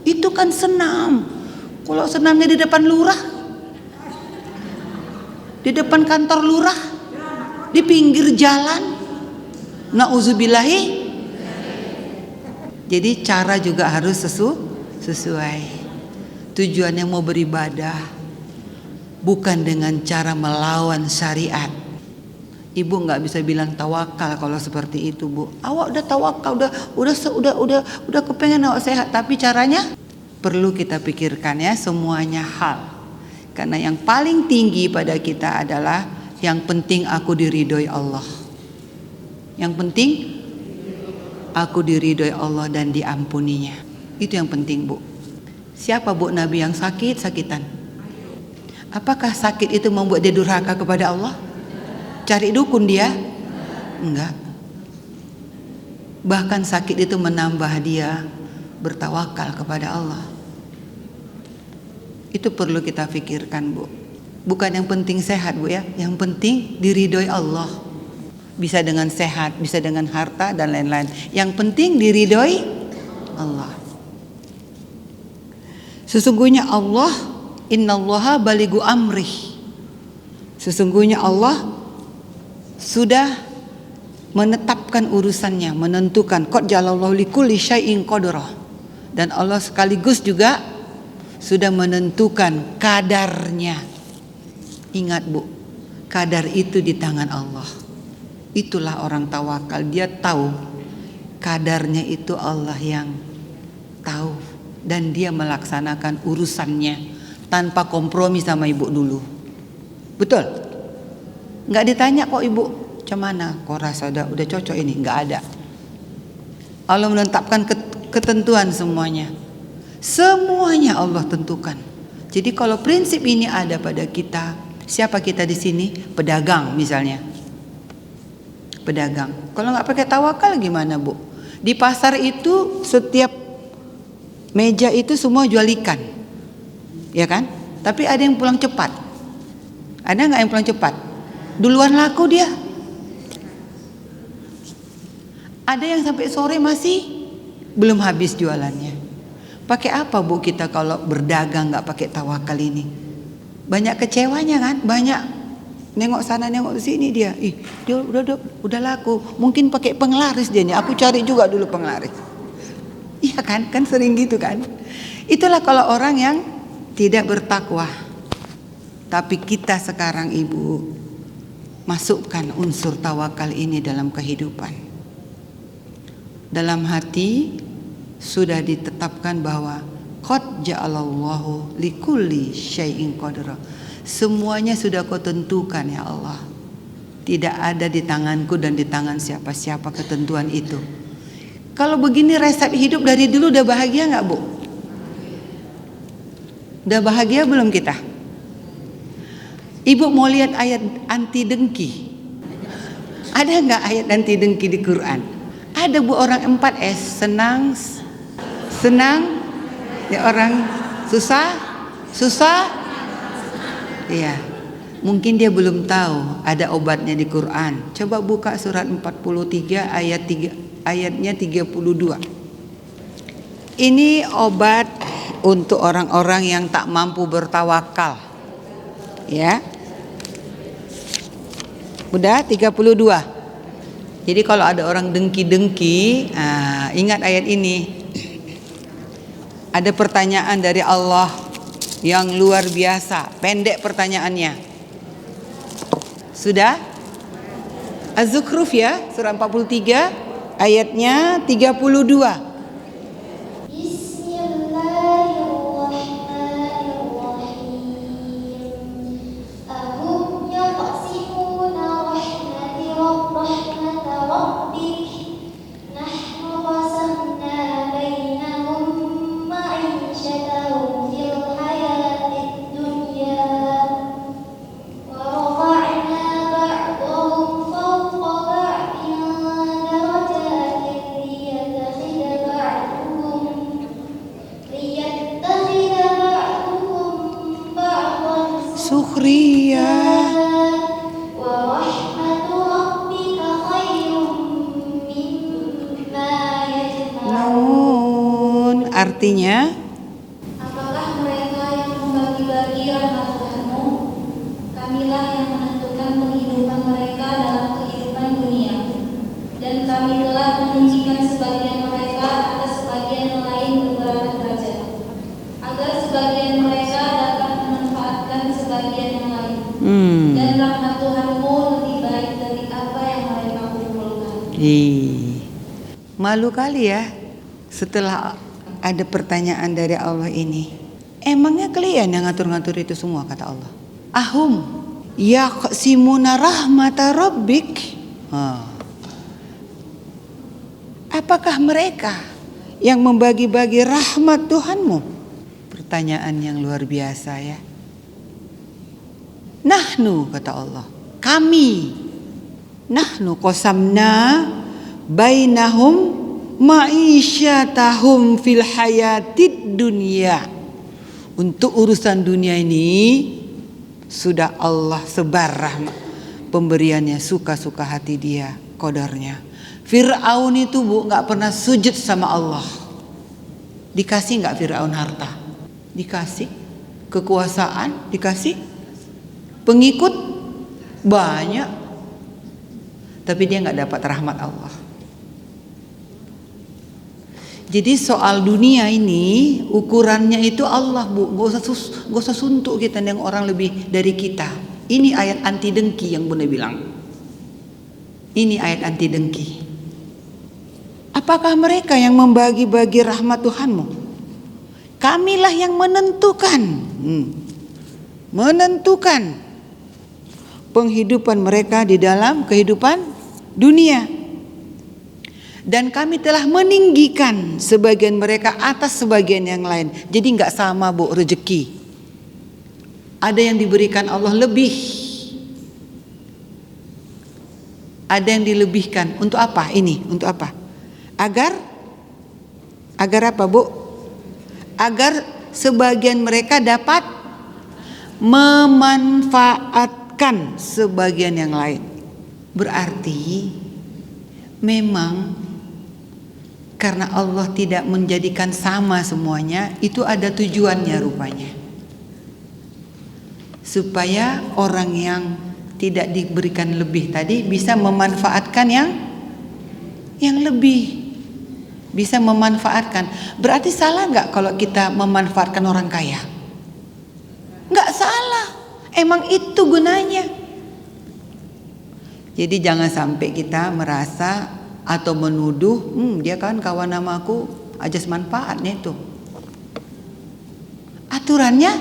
Itu kan senam. Kalau senamnya di depan lurah, di depan kantor lurah, di pinggir jalan, na'udzubillahi. Jadi cara juga harus sesuai. Tujuannya mau beribadah, bukan dengan cara melawan syariat. Ibu nggak bisa bilang tawakal kalau seperti itu Bu. Awak udah tawakal, udah kepengen awak sehat, tapi caranya perlu kita pikirkan ya semuanya hal. Karena yang paling tinggi pada kita adalah yang penting aku diridhoi Allah. Yang penting aku diridhoi Allah dan diampuninya. Itu yang penting Bu. Siapa Bu Nabi yang sakitan? Apakah sakit itu membuat dia durhaka kepada Allah? Cari dukun dia? Enggak. Bahkan sakit itu menambah dia bertawakal kepada Allah. Itu perlu kita pikirkan Bu. Bukan yang penting sehat Bu ya, yang penting diridhoi Allah. Bisa dengan sehat, bisa dengan harta dan lain-lain. Yang penting diridhoi Allah. Sesungguhnya Allah, innallaha balighu amrih. Sesungguhnya Allah sudah menetapkan urusannya, menentukan qad jalallahu likulli syai'in qadra. Dan Allah sekaligus juga sudah menentukan kadarnya. Ingat Bu, kadar itu di tangan Allah. Itulah orang tawakal, dia tahu kadarnya itu Allah yang tahu, dan dia melaksanakan urusannya tanpa kompromi sama ibu dulu. Betul? Nggak ditanya kok ibu, macam mana? Kok rasa udah cocok ini? Nggak ada. Allah menetapkan ketentuan semuanya. Semuanya Allah tentukan. Jadi kalau prinsip ini ada pada kita, siapa kita di sini? Pedagang misalnya. Pedagang. Kalau nggak pakai tawakal gimana Bu? Di pasar itu setiap meja itu semua jual ikan, ya kan? Tapi ada yang pulang cepat. Ada nggak yang pulang cepat? Duluan laku dia. Ada yang sampai sore masih belum habis jualannya. Pakai apa Bu kita kalau berdagang nggak pakai tawakal ini? Banyak kecewanya kan? Banyak nengok sana nengok sini dia. Dia udah laku. Mungkin pakai penglaris dia nih. Aku cari juga dulu penglaris. Iya kan? Kan sering gitu kan? Itulah kalau orang yang tidak bertakwa. Tapi kita sekarang Ibu masukkan unsur tawakal ini dalam kehidupan. Dalam hati sudah ditetapkan bahwa qad ja'alallahu likulli syai'in qadra. Semuanya sudah kau tentukan ya Allah. Tidak ada di tanganku dan di tangan siapa-siapa ketentuan itu. Kalau begini resep hidup dari dulu udah bahagia nggak Bu? Udah bahagia belum kita? Ibu mau lihat ayat anti dengki? Ada nggak ayat anti dengki di Quran? Ada Bu, orang 4S, senang, ya orang susah, iya. Mungkin dia belum tahu ada obatnya di Quran. Coba buka surat 43 ayatnya 32. Ini obat untuk orang-orang yang tak mampu bertawakal. Ya. Udah 32. Jadi kalau ada orang dengki-dengki, ingat ayat ini. Ada pertanyaan dari Allah yang luar biasa. Pendek pertanyaannya. Sudah? Az-Zukhruf ya, surah 43 ayatnya 32. Artinya, apakah mereka yang membagi-bagi rahmat Tuhanmu? Kamilah yang menentukan penghidupan mereka dalam kehidupan dunia, dan kami telah menunjukkan sebagian mereka atas sebagian lain beberapa derajat, agar sebagian mereka dapat memanfaatkan sebagian yang lain. Dan rahmat Tuhanmu lebih baik dari apa yang mereka kumpulkan. Malu kali ya setelah ada pertanyaan dari Allah ini. Emangnya kalian yang ngatur-ngatur itu semua, kata Allah. Ahum yaqsimuna rahmata rabbik. Apakah mereka yang membagi-bagi rahmat Tuhanmu? Pertanyaan yang luar biasa ya. Nahnu, kata Allah, kami. Nahnu qasamna bainahum ma'isyatahum fil hayatid dunya. Untuk urusan dunia ini sudah Allah sebar rahmat pemberiannya, suka-suka hati dia, qadarnya. Fir'aun itu Bu gak pernah sujud sama Allah. Dikasih gak Fir'aun harta? Dikasih. Kekuasaan dikasih. Pengikut banyak. Tapi dia gak dapat rahmat Allah. Jadi soal dunia ini ukurannya itu Allah Bu, gak usah suntuk kita yang orang lebih dari kita. Ini ayat anti dengki yang Bunda bilang. Ini ayat anti dengki. Apakah mereka yang membagi-bagi rahmat Tuhanmu? Kamilah yang menentukan, menentukan penghidupan mereka di dalam kehidupan dunia. Dan kami telah meninggikan sebagian mereka atas sebagian yang lain. Jadi gak sama Bu rezeki. Ada yang diberikan Allah lebih. Ada yang dilebihkan. Untuk apa ini? Untuk apa? Agar apa Bu? Agar sebagian mereka dapat memanfaatkan sebagian yang lain. Berarti memang karena Allah tidak menjadikan sama semuanya, itu ada tujuannya rupanya. Supaya orang yang tidak diberikan lebih tadi bisa memanfaatkan yang lebih. Bisa memanfaatkan. Berarti salah gak kalau kita memanfaatkan orang kaya? Gak salah. Emang itu gunanya. Jadi jangan sampai kita merasa atau menuduh, dia kan kawan sama aku, ajas manfaatnya itu. Aturannya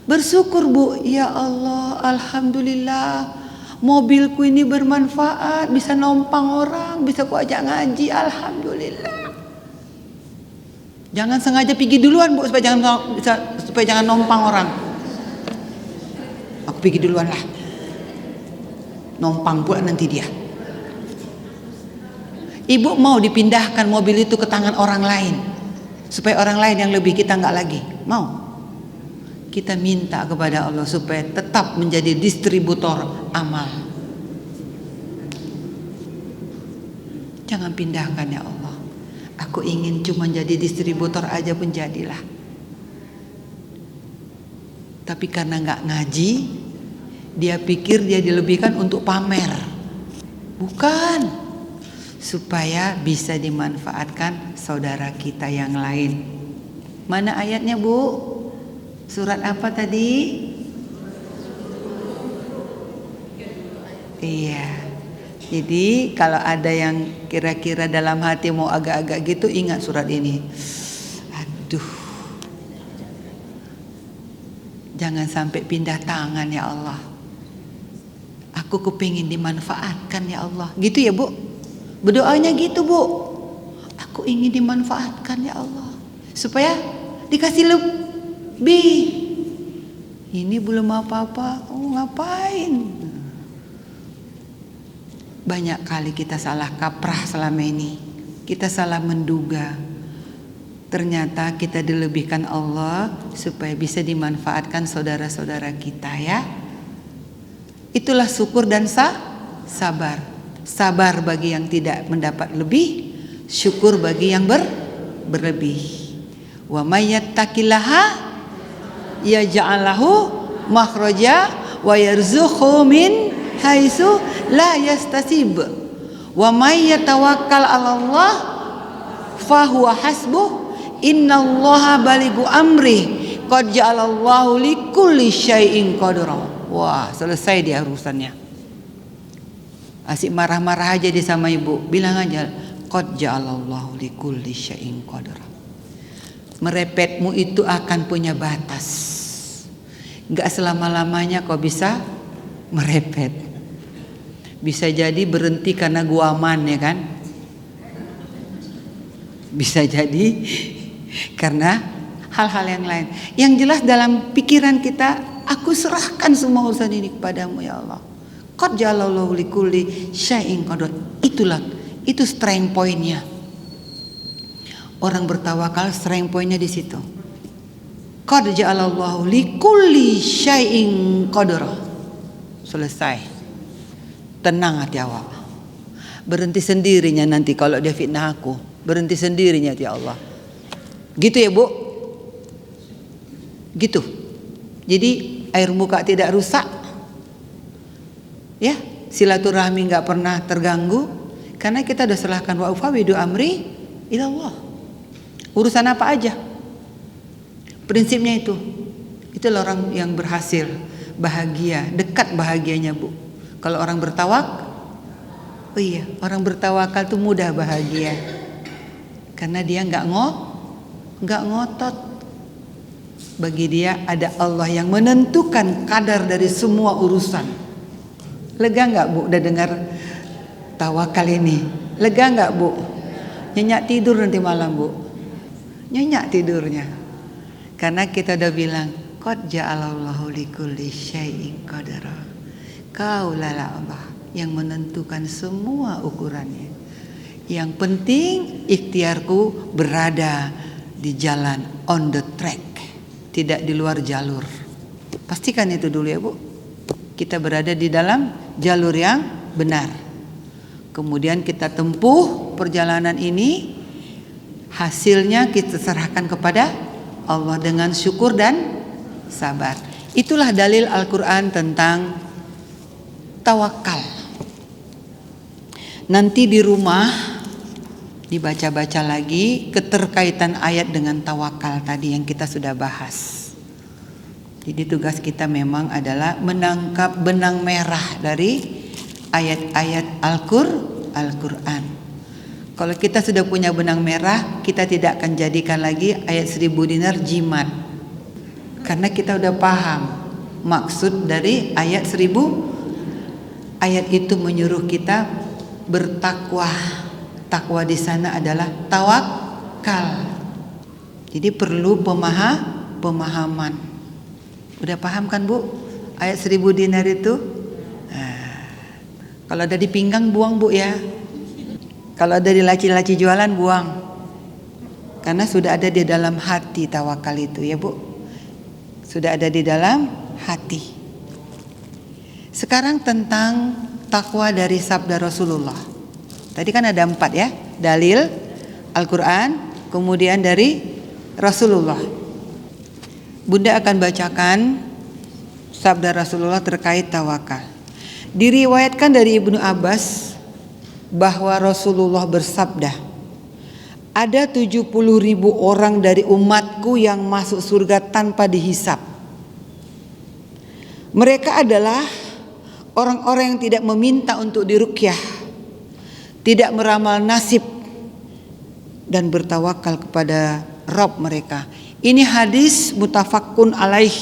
bersyukur Bu, ya Allah, alhamdulillah mobilku ini bermanfaat, bisa nompang orang, bisa ku ajak ngaji, alhamdulillah. Jangan sengaja pergi duluan Bu, supaya jangan nompang orang. Aku pergi duluan lah, nompang pula nanti dia. Ibu mau dipindahkan mobil itu ke tangan orang lain, supaya orang lain yang lebih, kita nggak lagi mau. Kita minta kepada Allah supaya tetap menjadi distributor amal. Jangan pindahkan ya Allah. Aku ingin cuma jadi distributor aja pun jadilah. Tapi karena nggak ngaji, dia pikir dia dilebihkan untuk pamer. Bukan, supaya bisa dimanfaatkan saudara kita yang lain. Mana ayatnya Bu? Surat apa tadi? Iya. Jadi kalau ada yang kira-kira dalam hati mau agak-agak gitu, ingat surat ini. Aduh, jangan sampai pindah tangan ya Allah. Aku kepingin dimanfaatkan ya Allah. Gitu ya Bu? Berdoanya gitu Bu. Aku ingin dimanfaatkan ya Allah, supaya dikasih lebih. Ini belum apa-apa, ngapain? Banyak kali kita salah kaprah selama ini. Kita salah menduga. Ternyata kita dilebihkan Allah supaya bisa dimanfaatkan saudara-saudara kita ya. Itulah syukur dan sabar. Sabar bagi yang tidak mendapat lebih, syukur bagi yang berlebih. Wa may yattaqillaha yaj'alahu makhraja wa yarzuqhu min haitsu la yastasib wa may yatawakkal 'ala Allah fa huwa hasbuh innallaha balighu amri qad ja'alallahu likulli syai'in qadra. Wah, selesai dia urusannya. Asik marah-marah aja dia sama ibu, bilang aja qad ja'alallahu likulli syai'in qadra. Merepetmu itu akan punya batas. Gak selama-lamanya kau bisa merepet. Bisa jadi berhenti karena gua aman ya kan. Bisa jadi karena hal-hal yang lain. Yang jelas dalam pikiran kita, aku serahkan semua urusan ini kepadamu ya Allah. Qad ja'alallahu likulli syai'in qadar. Itu strength point-nya. Orang bertawakal strength point-nya di situ. Qad ja'alallahu likulli syai'in qadara. Selesai. Tenang hati awak. Berhenti sendirinya nanti kalau dia fitnah aku. Berhenti sendirinya ya Allah. Gitu ya Bu? Gitu. Jadi air muka tidak rusak. Ya, silaturahmi enggak pernah terganggu karena kita sudah serahkan wa ufawidu amri ila Allah. Urusan apa aja. Prinsipnya itu. Itulah orang yang berhasil, bahagia, dekat bahagianya Bu. Kalau orang orang bertawakal tuh mudah bahagia. Karena dia enggak ngotot. Bagi dia ada Allah yang menentukan kadar dari semua urusan. Lega enggak Bu udah dengar tawakal ini? Lega enggak Bu? Nyenyak tidur nanti malam Bu. Nyenyak tidurnya. Karena kita udah bilang qad ja'alallahu likulli syai'in qadara. Kaulah Allah yang menentukan semua ukurannya. Yang penting ikhtiarku berada di jalan on the track, tidak di luar jalur. Pastikan itu dulu ya Bu. Kita berada di dalam jalur yang benar. Kemudian kita tempuh perjalanan ini, hasilnya kita serahkan kepada Allah dengan syukur dan sabar. Itulah dalil Al-Quran tentang tawakal. Nanti di rumah dibaca-baca lagi keterkaitan ayat dengan tawakal tadi yang kita sudah bahas. Jadi tugas kita memang adalah menangkap benang merah dari ayat-ayat Al-Quran. Kalau kita sudah punya benang merah, kita tidak akan jadikan lagi ayat 1000 dinar jimat. Karena kita udah paham maksud dari ayat 1000. Ayat itu menyuruh kita bertakwa. Takwa di sana adalah tawakal. Jadi perlu pemahaman. Udah paham kan Bu? Ayat 1000 dinar itu? Kalau ada di pinggang buang Bu ya. Kalau ada di laci-laci jualan buang. Karena sudah ada di dalam hati tawakal itu ya Bu. Sudah ada di dalam hati. Sekarang tentang takwa dari sabda Rasulullah. Tadi kan ada 4 ya. Dalil, Al-Quran, kemudian dari Rasulullah. Bunda akan bacakan sabda Rasulullah terkait tawakal. Diriwayatkan dari Ibnu Abbas bahwa Rasulullah bersabda, ada 70.000 orang dari umatku yang masuk surga tanpa dihisap. Mereka adalah orang-orang yang tidak meminta untuk diruqyah, tidak meramal nasib, dan bertawakal kepada Rabb mereka. Ini hadis mutafaqqun alaih,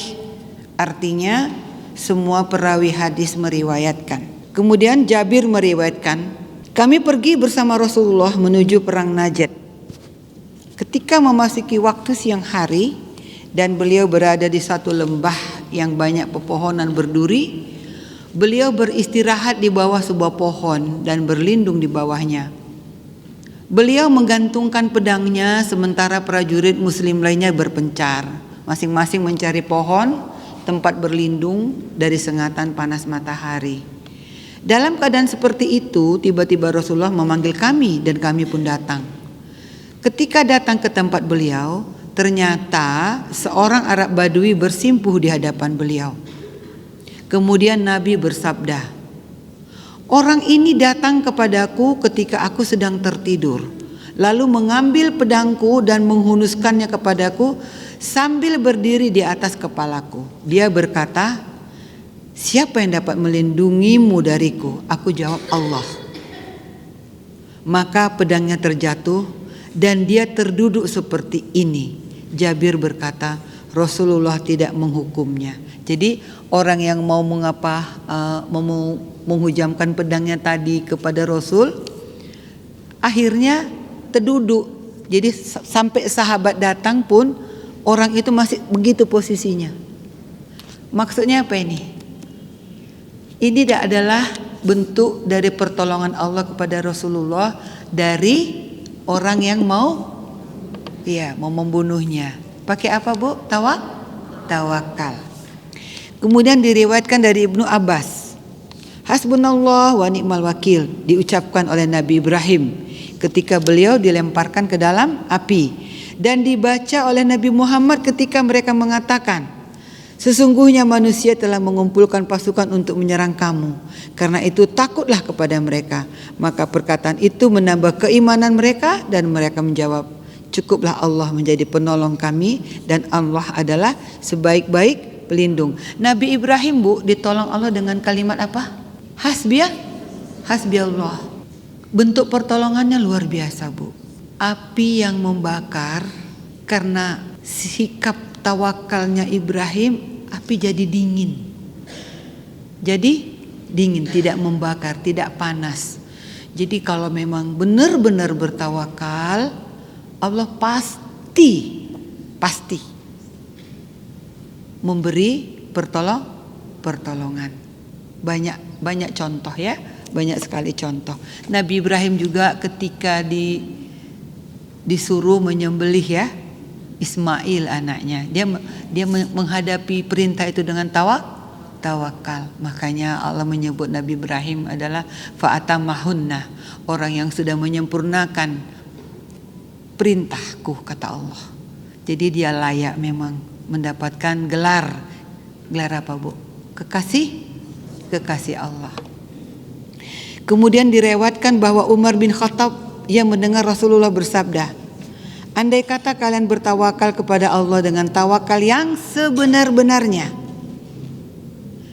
artinya semua perawi hadis meriwayatkan. Kemudian Jabir meriwayatkan, kami pergi bersama Rasulullah menuju perang Najd. Ketika memasuki waktu siang hari dan beliau berada di satu lembah yang banyak pepohonan berduri, beliau beristirahat di bawah sebuah pohon dan berlindung di bawahnya. Beliau menggantungkan pedangnya sementara prajurit muslim lainnya berpencar, masing-masing mencari pohon tempat berlindung dari sengatan panas matahari. Dalam keadaan seperti itu, tiba-tiba Rasulullah memanggil kami dan kami pun datang. Ketika datang ke tempat beliau, ternyata seorang Arab Badui bersimpuh di hadapan beliau. Kemudian Nabi bersabda, orang ini datang kepadaku ketika aku sedang tertidur, lalu mengambil pedangku dan menghunuskannya kepadaku sambil berdiri di atas kepalaku. Dia berkata, siapa yang dapat melindungimu dariku? Aku jawab, Allah. Maka pedangnya terjatuh dan dia terduduk seperti ini. Jabir berkata, Rasulullah tidak menghukumnya. Jadi orang yang mau menghujamkan pedangnya tadi kepada Rasul, akhirnya terduduk. Jadi sampai sahabat datang pun orang itu masih begitu posisinya. Maksudnya apa ini? Ini adalah bentuk dari pertolongan Allah kepada Rasulullah dari orang yang mau membunuhnya. Pakai apa Bu? Tawakal. Kemudian diriwayatkan dari Ibnu Abbas, Hasbunallah wa ni'mal wakil, diucapkan oleh Nabi Ibrahim ketika beliau dilemparkan ke dalam api, dan dibaca oleh Nabi Muhammad ketika mereka mengatakan, sesungguhnya manusia telah mengumpulkan pasukan untuk menyerang kamu. Karena itu takutlah kepada mereka. Maka perkataan itu menambah keimanan mereka dan mereka menjawab, cukuplah Allah menjadi penolong kami dan Allah adalah sebaik-baik pelindung. Nabi Ibrahim Bu ditolong Allah dengan kalimat apa? Hasbiyallah. Bentuk pertolongannya luar biasa Bu. Api yang membakar, karena sikap tawakalnya Ibrahim, api jadi dingin. Jadi dingin, tidak membakar, tidak panas. Jadi kalau memang benar-benar bertawakal, Allah pasti memberi pertolongan. Banyak contoh ya, banyak sekali contoh. Nabi Ibrahim juga ketika disuruh menyembelih ya Ismail anaknya, dia menghadapi perintah itu dengan tawakal. Makanya Allah menyebut Nabi Ibrahim adalah fa'atamahunna, orang yang sudah menyempurnakan perintahku, kata Allah. Jadi dia layak memang mendapatkan gelar apa Bu? Kekasih Allah. Kemudian direwatkan bahwa Umar bin Khattab yang mendengar Rasulullah bersabda, andai kata kalian bertawakal kepada Allah dengan tawakal yang sebenar-benarnya,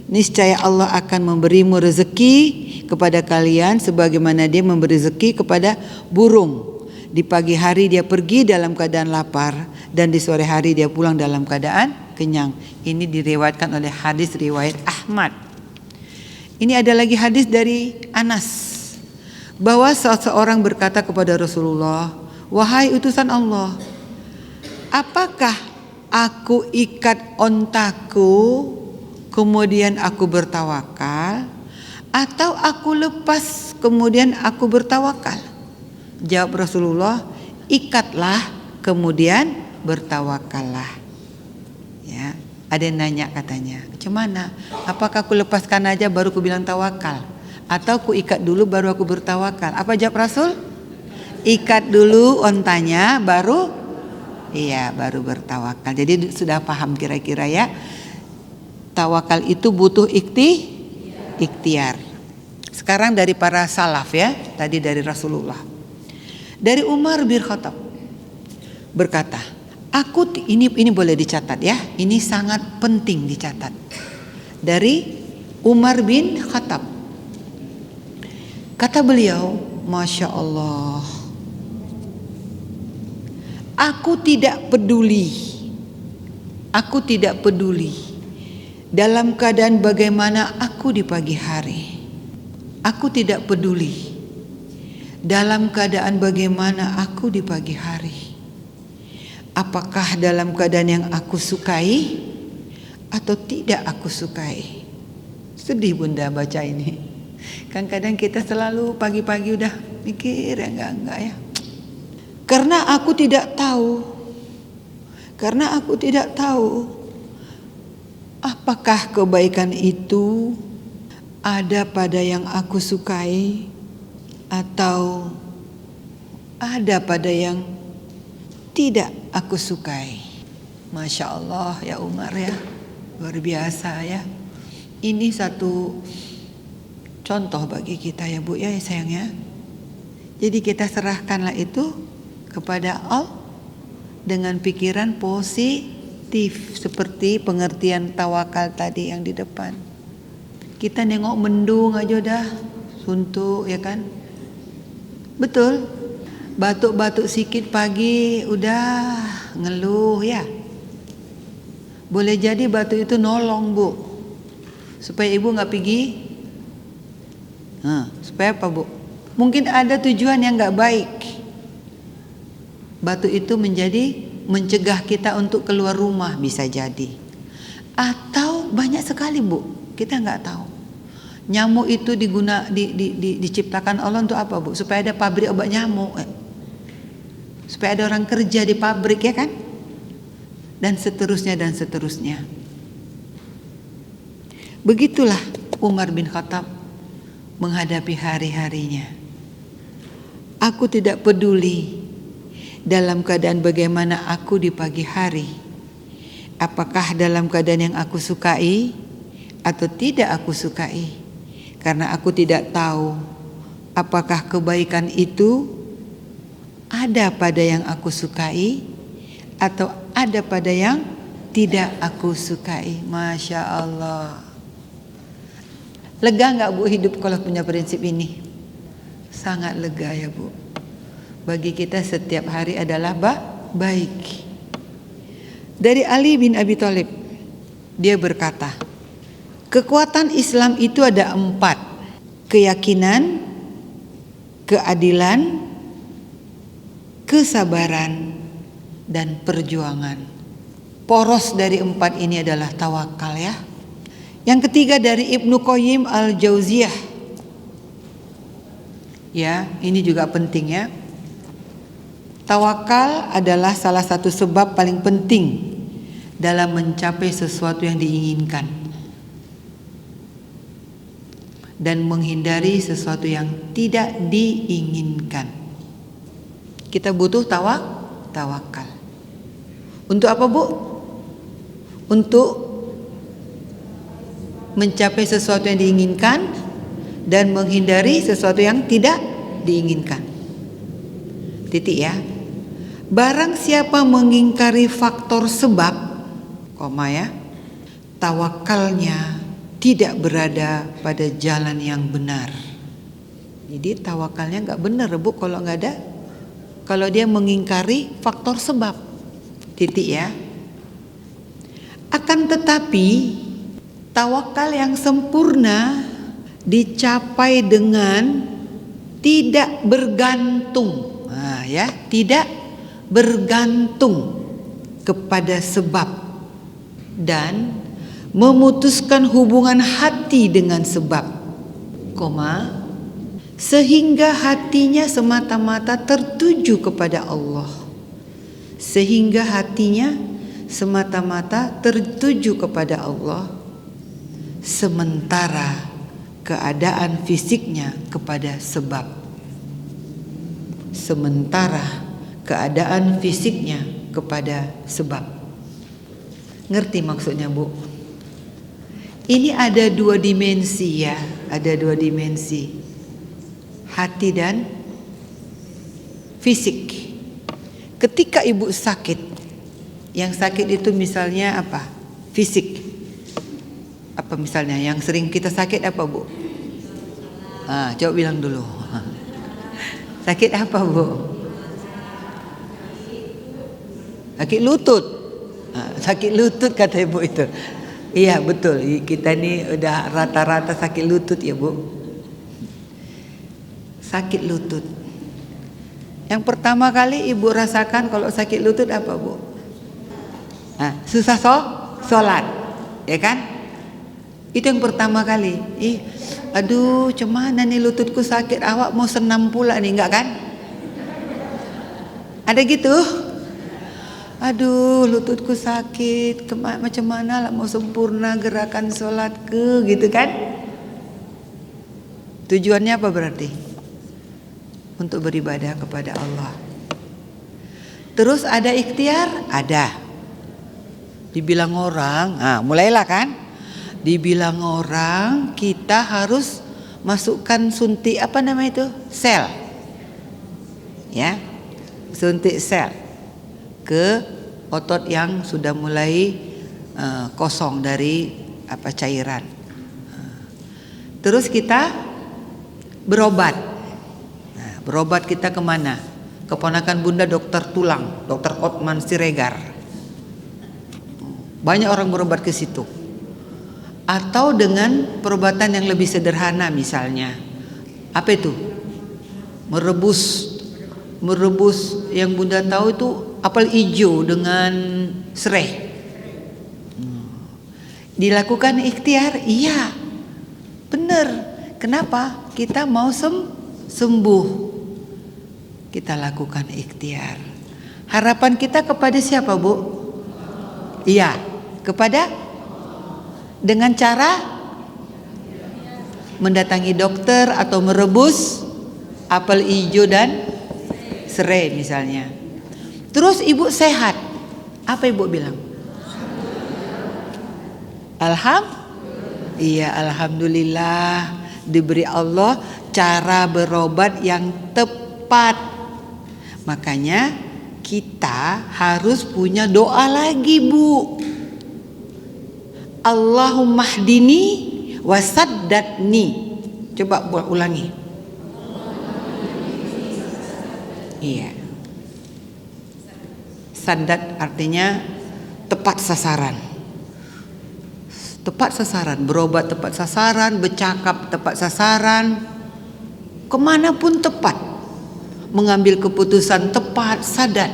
niscaya Allah akan memberimu rezeki kepada kalian sebagaimana Dia memberi rezeki kepada burung. Di pagi hari dia pergi dalam keadaan lapar dan di sore hari dia pulang dalam keadaan kenyang. Ini diriwayatkan oleh hadis riwayat Ahmad. Ini ada lagi hadis dari Anas bahwa seseorang berkata kepada Rasulullah, "Wahai utusan Allah, apakah aku ikat ontaku kemudian aku bertawakal, atau aku lepas kemudian aku bertawakal?" Jawab Rasulullah, "Ikatlah kemudian bertawakallah." Ya, ada yang nanya katanya, "Macam mana? Apakah aku lepaskan aja baru aku bilang tawakal, atau aku ikat dulu baru aku bertawakal?" Apa jawab Rasul? Ikat dulu ontanya baru baru bertawakal. Jadi sudah paham kira-kira ya. Tawakal itu butuh ikhtiar. Sekarang dari para salaf ya, tadi dari Rasulullah. Dari Umar bin Khattab berkata, ini boleh dicatat ya, ini sangat penting dicatat. Dari Umar bin Khattab, kata beliau, Masya Allah, aku tidak peduli dalam keadaan bagaimana aku di pagi hari. Aku tidak peduli dalam keadaan bagaimana aku di pagi hari. Apakah dalam keadaan yang aku sukai atau tidak aku sukai. Sedih Bunda baca ini. Kan kadang kita selalu pagi-pagi udah mikir ya enggak ya. Karena aku tidak tahu apakah kebaikan itu ada pada yang aku sukai atau ada pada yang tidak aku sukai. Masya Allah ya Umar ya, luar biasa ya. Ini satu contoh bagi kita ya Bu ya sayang ya. Jadi kita serahkanlah itu kepada Allah dengan pikiran positif seperti pengertian tawakal tadi yang di depan. Kita nengok mendung aja udah suntuk ya kan. Betul, batuk-batuk sikit pagi udah ngeluh ya. Boleh jadi batuk itu nolong Bu, supaya ibu gak pergi. Supaya apa Bu? Mungkin ada tujuan yang gak baik. Batuk itu mencegah kita untuk keluar rumah bisa jadi. Atau banyak sekali Bu, kita gak tahu. Nyamuk itu diciptakan Allah untuk apa Bu? Supaya ada pabrik obat nyamuk, supaya ada orang kerja di pabrik ya kan? Dan seterusnya. Begitulah Umar bin Khattab menghadapi hari-harinya. Aku tidak peduli dalam keadaan bagaimana aku di pagi hari. Apakah dalam keadaan yang aku sukai atau tidak aku sukai. Karena aku tidak tahu apakah kebaikan itu ada pada yang aku sukai atau ada pada yang tidak aku sukai. Masya Allah. Lega gak Bu hidup kalau punya prinsip ini? Sangat lega ya Bu. Bagi kita setiap hari adalah baik. Dari Ali bin Abi Thalib, dia berkata, kekuatan Islam itu ada 4. Keyakinan, keadilan, kesabaran, dan perjuangan. Poros dari 4 ini adalah tawakal ya. Yang ketiga dari Ibnu Qayyim al-Jauziyah. Ya, ini juga penting ya. Tawakal adalah salah satu sebab paling penting dalam mencapai sesuatu yang diinginkan dan menghindari sesuatu yang tidak diinginkan. Kita butuh tawakal. Untuk apa Bu? Untuk mencapai sesuatu yang diinginkan dan menghindari sesuatu yang tidak diinginkan. Titik ya. Barang siapa mengingkari faktor sebab, tawakalnya tidak berada pada jalan yang benar. Jadi tawakalnya nggak benar, Bu, kalau nggak ada, kalau dia mengingkari faktor sebab. Titik ya. Akan tetapi tawakal yang sempurna dicapai dengan tidak bergantung. Tidak bergantung kepada sebab dan memutuskan hubungan hati dengan sebab, sehingga hatinya semata-mata tertuju kepada Allah. Sehingga hatinya semata-mata tertuju kepada Allah, sementara keadaan fisiknya kepada sebab. Sementara keadaan fisiknya kepada sebab. Ngerti maksudnya, Bu? Ini ada dua dimensi ya, ada dua dimensi. Hati dan fisik. Ketika ibu sakit, yang sakit itu misalnya apa? Fisik. Apa misalnya yang sering kita sakit apa, Bu? Coba bilang dulu. Sakit apa, Bu? Sakit lutut. Sakit lutut kata ibu itu. Iya betul, kita ini udah rata-rata sakit lutut ya, Bu. Sakit lutut. Yang pertama kali ibu rasakan kalau sakit lutut apa, Bu? Susah sholat, ya kan? Itu yang pertama kali. Aduh, cemana nih lututku sakit, awak mau senam pula nih, enggak kan? Ada gitu? Aduh, lututku sakit, macam mana lah mau sempurna gerakan sholatku, gitu kan? Tujuannya apa berarti? Untuk beribadah kepada Allah. Terus ada ikhtiar? Ada. Dibilang orang, mulailah kan? Dibilang orang, kita harus masukkan suntik apa nama itu? Sel. Ya. Suntik sel ke otot yang sudah mulai kosong dari cairan. Terus kita berobat. Berobat kita kemana? Keponakan Bunda dokter tulang, Dokter Otman Siregar. Banyak orang berobat ke situ. Atau dengan perobatan yang lebih sederhana misalnya. Apa itu? Merebus yang Bunda tahu itu apel hijau dengan serai. Dilakukan ikhtiar? Iya. Benar. Kenapa? Kita mau sembuh. Kita lakukan ikhtiar. Harapan kita kepada siapa, Bu? Iya, kepada dengan cara mendatangi dokter atau merebus apel hijau dan serai misalnya. Terus ibu sehat. Apa ibu bilang? Alhamdulillah diberi Allah cara berobat yang tepat. Makanya kita harus punya doa lagi, Bu. Allahumma hdini wasaddatni. Coba ulangi. Iya. Sadat artinya tepat sasaran. Tepat sasaran, berobat tepat sasaran, bercakap tepat sasaran, kemanapun tepat, mengambil keputusan tepat, sadat.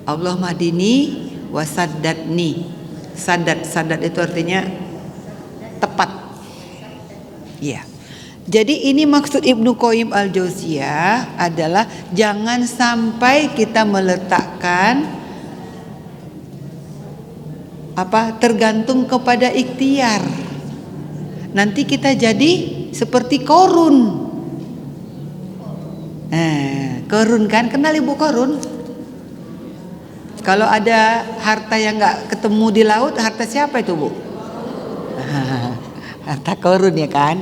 Allah madini wasaddatni. Sadat itu artinya tepat. Iya. Jadi ini maksud Ibnu Qayyim al-Jauziyah adalah jangan sampai kita meletakkan tergantung kepada ikhtiar. Nanti kita jadi seperti Korun. Korun kan, kenal Ibu Korun? Kalau ada harta yang nggak ketemu di laut, harta siapa itu, Bu? Harta Korun ya kan?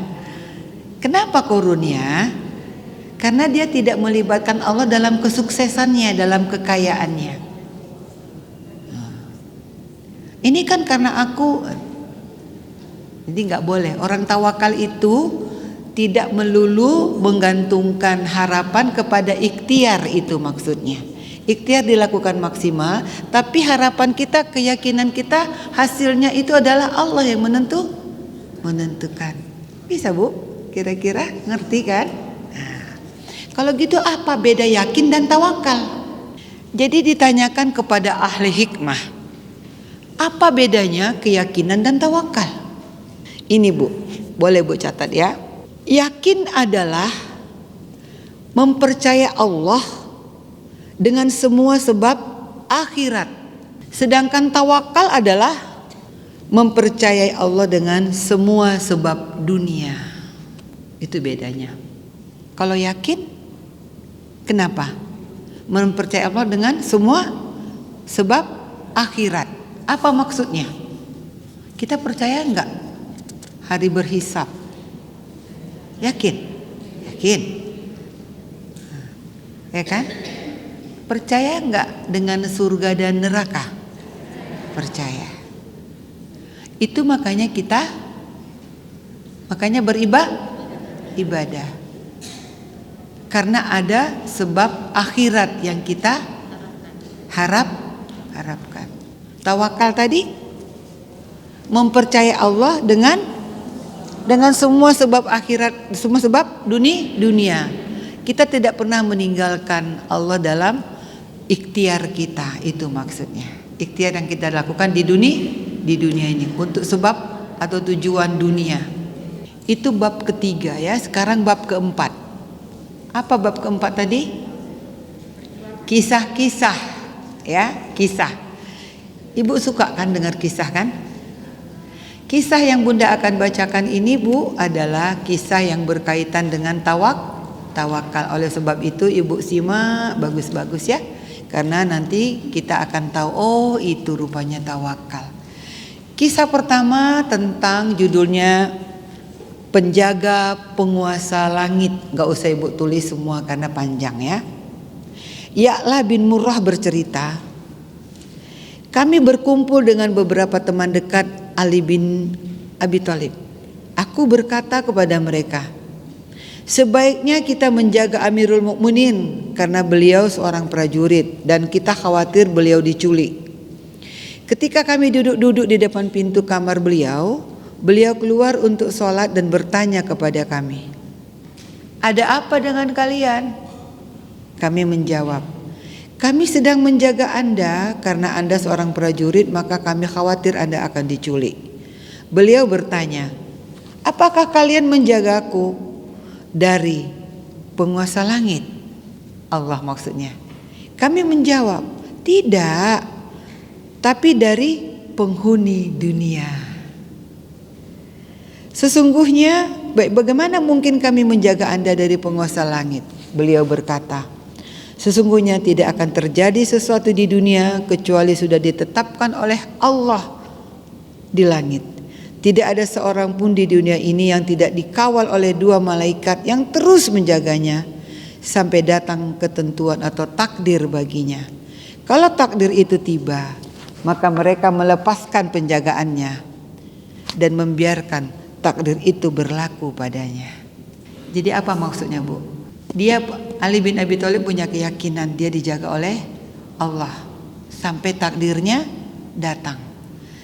Kenapa korunnya? Karena dia tidak melibatkan Allah dalam kesuksesannya, dalam kekayaannya. Ini kan karena aku. Jadi nggak boleh. Orang tawakal itu tidak melulu menggantungkan harapan kepada ikhtiar, itu maksudnya. Ikhtiar dilakukan maksimal, tapi harapan kita, keyakinan kita, hasilnya itu adalah Allah yang menentukan. Bisa Bu? Kira-kira ngerti kan? Nah, kalau gitu apa beda yakin dan tawakal? Jadi ditanyakan kepada ahli hikmah, apa bedanya keyakinan dan tawakal? Ini Bu, boleh Bu catat ya. Yakin adalah mempercaya Allah dengan semua sebab akhirat. Sedangkan tawakal adalah mempercayai Allah dengan semua sebab dunia. Itu bedanya. Kalau yakin, kenapa? Mempercayai Allah dengan semua sebab akhirat. Apa maksudnya? Kita percaya enggak hari berhisab? Yakin? Yakin. Ya kan? Percaya enggak dengan surga dan neraka? Percaya. Itu makanya beribadah. Karena ada sebab akhirat yang kita harapkan. Tawakal tadi mempercayai Allah dengan semua sebab akhirat, semua sebab dunia. Kita tidak pernah meninggalkan Allah dalam ikhtiar kita, itu maksudnya. Ikhtiar yang kita lakukan di dunia ini untuk sebab atau tujuan dunia. Itu bab ketiga ya. Sekarang bab keempat. Apa bab keempat tadi? Kisah-kisah ya, kisah. Ibu suka kan dengar kisah kan? Kisah yang Bunda akan bacakan ini Bu adalah kisah yang berkaitan dengan tawakal. Oleh sebab itu Ibu simak bagus-bagus ya. Karena nanti kita akan tahu, oh itu rupanya tawakal. Kisah pertama tentang judulnya penjaga penguasa langit. Gak usah Ibu tulis semua karena panjang ya. Ya'la bin Murrah bercerita, kami berkumpul dengan beberapa teman dekat Ali bin Abi Thalib. Aku berkata kepada mereka, sebaiknya kita menjaga Amirul Mukminin karena beliau seorang prajurit dan kita khawatir beliau diculik. Ketika kami duduk-duduk di depan pintu kamar beliau keluar untuk sholat dan bertanya kepada kami, ada apa dengan kalian? Kami menjawab, kami sedang menjaga Anda karena Anda seorang prajurit, maka kami khawatir Anda akan diculik. Beliau bertanya, apakah kalian menjagaku dari penguasa langit? Allah maksudnya. Kami menjawab, tidak, tapi dari penghuni dunia. Sesungguhnya, bagaimana mungkin kami menjaga Anda dari penguasa langit? Beliau berkata, sesungguhnya tidak akan terjadi sesuatu di dunia kecuali sudah ditetapkan oleh Allah di langit. Tidak ada seorang pun di dunia ini yang tidak dikawal oleh dua malaikat yang terus menjaganya sampai datang ketentuan atau takdir baginya. Kalau takdir itu tiba, maka mereka melepaskan penjagaannya dan membiarkan takdir itu berlaku padanya. Jadi apa maksudnya Bu? Dia Ali bin Abi Thalib punya keyakinan dia dijaga oleh Allah sampai takdirnya datang.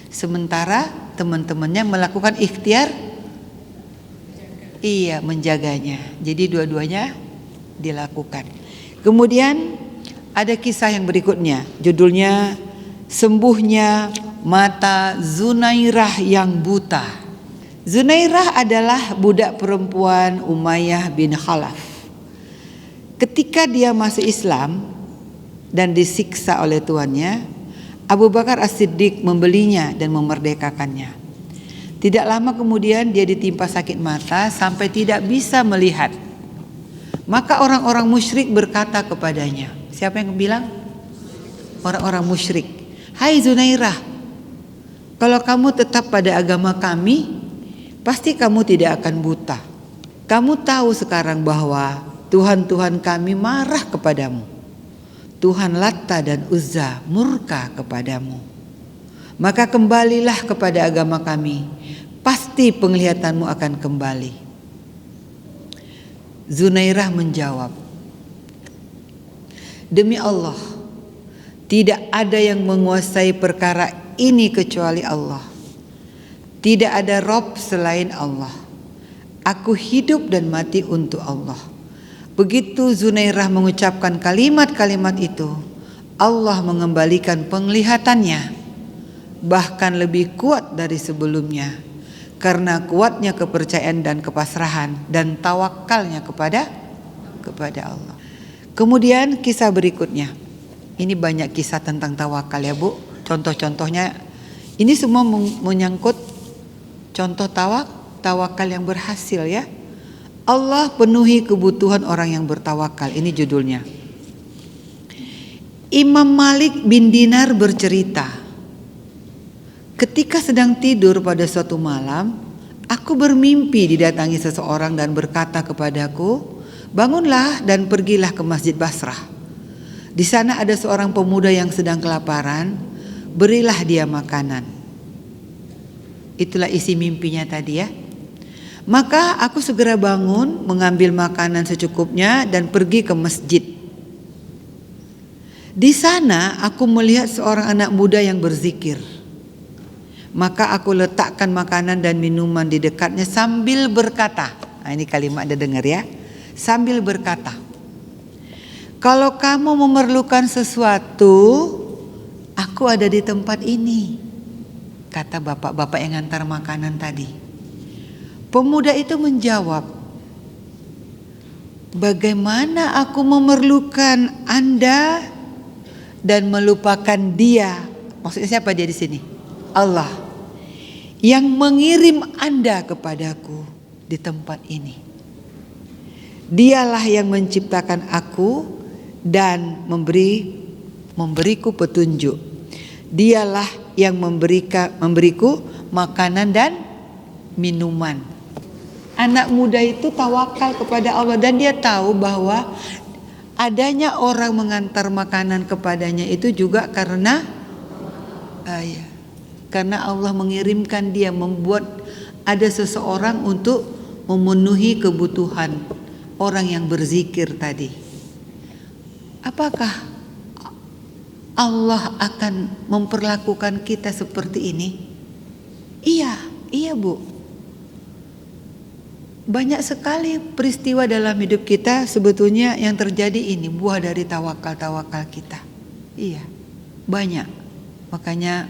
Sementara teman-temannya melakukan ikhtiar menjaganya. Jadi dua-duanya dilakukan. Kemudian ada kisah yang berikutnya, judulnya sembuhnya mata Zunairah yang buta. Zunairah adalah budak perempuan Umayyah bin Khalaf. Ketika dia masuk Islam dan disiksa oleh tuannya, Abu Bakar As-Siddiq membelinya dan memerdekakannya. Tidak lama kemudian dia ditimpa sakit mata sampai tidak bisa melihat. Maka orang-orang musyrik berkata kepadanya, siapa yang bilang? Orang-orang musyrik, hai Zunairah, kalau kamu tetap pada agama kami, pasti kamu tidak akan buta. Kamu tahu sekarang bahwa Tuhan-Tuhan kami marah kepadamu. Tuhan Latta dan Uzza murka kepadamu. Maka kembalilah kepada agama kami, pasti penglihatanmu akan kembali. Zunairah menjawab, demi Allah, tidak ada yang menguasai perkara ini kecuali Allah. Tidak ada Rob selain Allah. Aku hidup dan mati untuk Allah. Begitu Zunairah mengucapkan kalimat-kalimat itu, Allah mengembalikan penglihatannya, bahkan lebih kuat dari sebelumnya, karena kuatnya kepercayaan dan kepasrahan dan tawakalnya kepada Allah. Kemudian kisah berikutnya. Ini banyak kisah tentang tawakal ya Bu. Contoh-contohnya ini semua menyangkut contoh tawakal yang berhasil ya. Allah penuhi kebutuhan orang yang bertawakal. Ini judulnya. Imam Malik bin Dinar bercerita, ketika sedang tidur pada suatu malam, aku bermimpi didatangi seseorang dan berkata kepadaku, bangunlah dan pergilah ke Masjid Basrah. Di sana ada seorang pemuda yang sedang kelaparan, berilah dia makanan. Itulah isi mimpinya tadi ya. Maka aku segera bangun, mengambil makanan secukupnya dan pergi ke masjid. Di sana aku melihat seorang anak muda yang berzikir. Maka aku letakkan makanan dan minuman di dekatnya sambil berkata, nah ini kalimat Anda dengar ya, sambil berkata, kalau kamu memerlukan sesuatu, aku ada di tempat ini, kata bapak-bapak yang ngantar makanan tadi. Pemuda itu menjawab, bagaimana aku memerlukan Anda dan melupakan dia? Maksudnya siapa dia di sini? Allah yang mengirim Anda kepadaku di tempat ini. Dialah yang menciptakan aku dan memberiku petunjuk. Dialah yang memberiku makanan dan minuman. Anak muda itu tawakal kepada Allah dan dia tahu bahwa adanya orang mengantar makanan kepadanya itu juga karena Allah mengirimkan dia, membuat ada seseorang untuk memenuhi kebutuhan orang yang berzikir tadi. Apakah Allah akan memperlakukan kita seperti ini? Iya Bu. Banyak sekali peristiwa dalam hidup kita sebetulnya yang terjadi ini buah dari tawakal kita. Iya, banyak. Makanya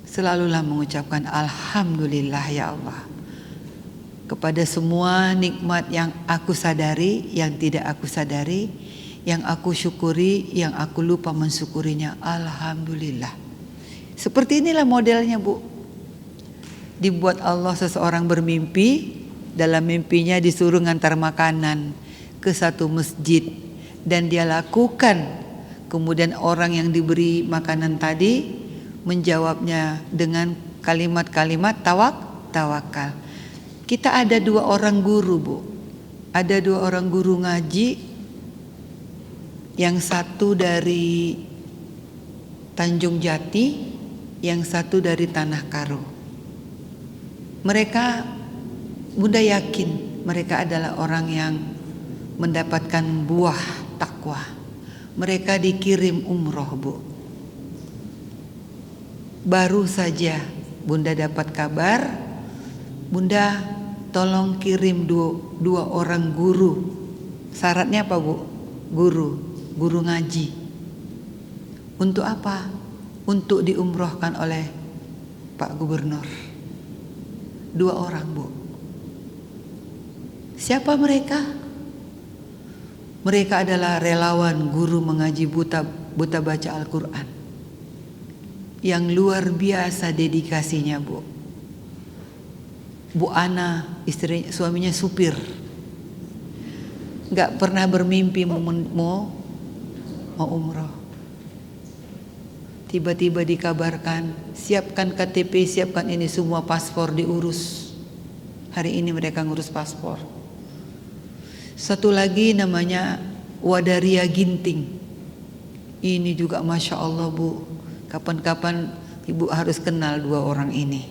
selalulah mengucapkan Alhamdulillah ya Allah. Kepada semua nikmat yang aku sadari, yang tidak aku sadari, yang aku syukuri, yang aku lupa mensyukurinya, Alhamdulillah. Seperti inilah modelnya Bu. Dibuat Allah seseorang bermimpi, dalam mimpinya disuruh ngantar makanan ke satu masjid dan dia lakukan. Kemudian orang yang diberi makanan tadi menjawabnya dengan kalimat-kalimat tawakal. Kita ada 2 orang guru Bu. Ada 2 orang guru ngaji, yang satu dari Tanjung Jati, yang satu dari Tanah Karo. Mereka Bunda yakin mereka adalah orang yang mendapatkan buah takwa. Mereka dikirim umroh Bu. Baru saja Bunda dapat kabar, Bunda tolong kirim dua orang guru. Syaratnya apa Bu? Guru ngaji. Untuk apa? Untuk diumrohkan oleh Pak Gubernur. 2 orang Bu. Siapa mereka? Mereka adalah relawan guru mengaji buta baca Al-Quran. Yang luar biasa dedikasinya Bu. Bu Ana, suaminya supir. Gak pernah bermimpi mau umroh. Tiba-tiba dikabarkan, siapkan KTP, siapkan ini, semua paspor diurus. Hari ini mereka ngurus paspor. Satu lagi namanya Wadaria Ginting. Ini juga Masya Allah Bu, kapan-kapan Ibu harus kenal dua orang ini.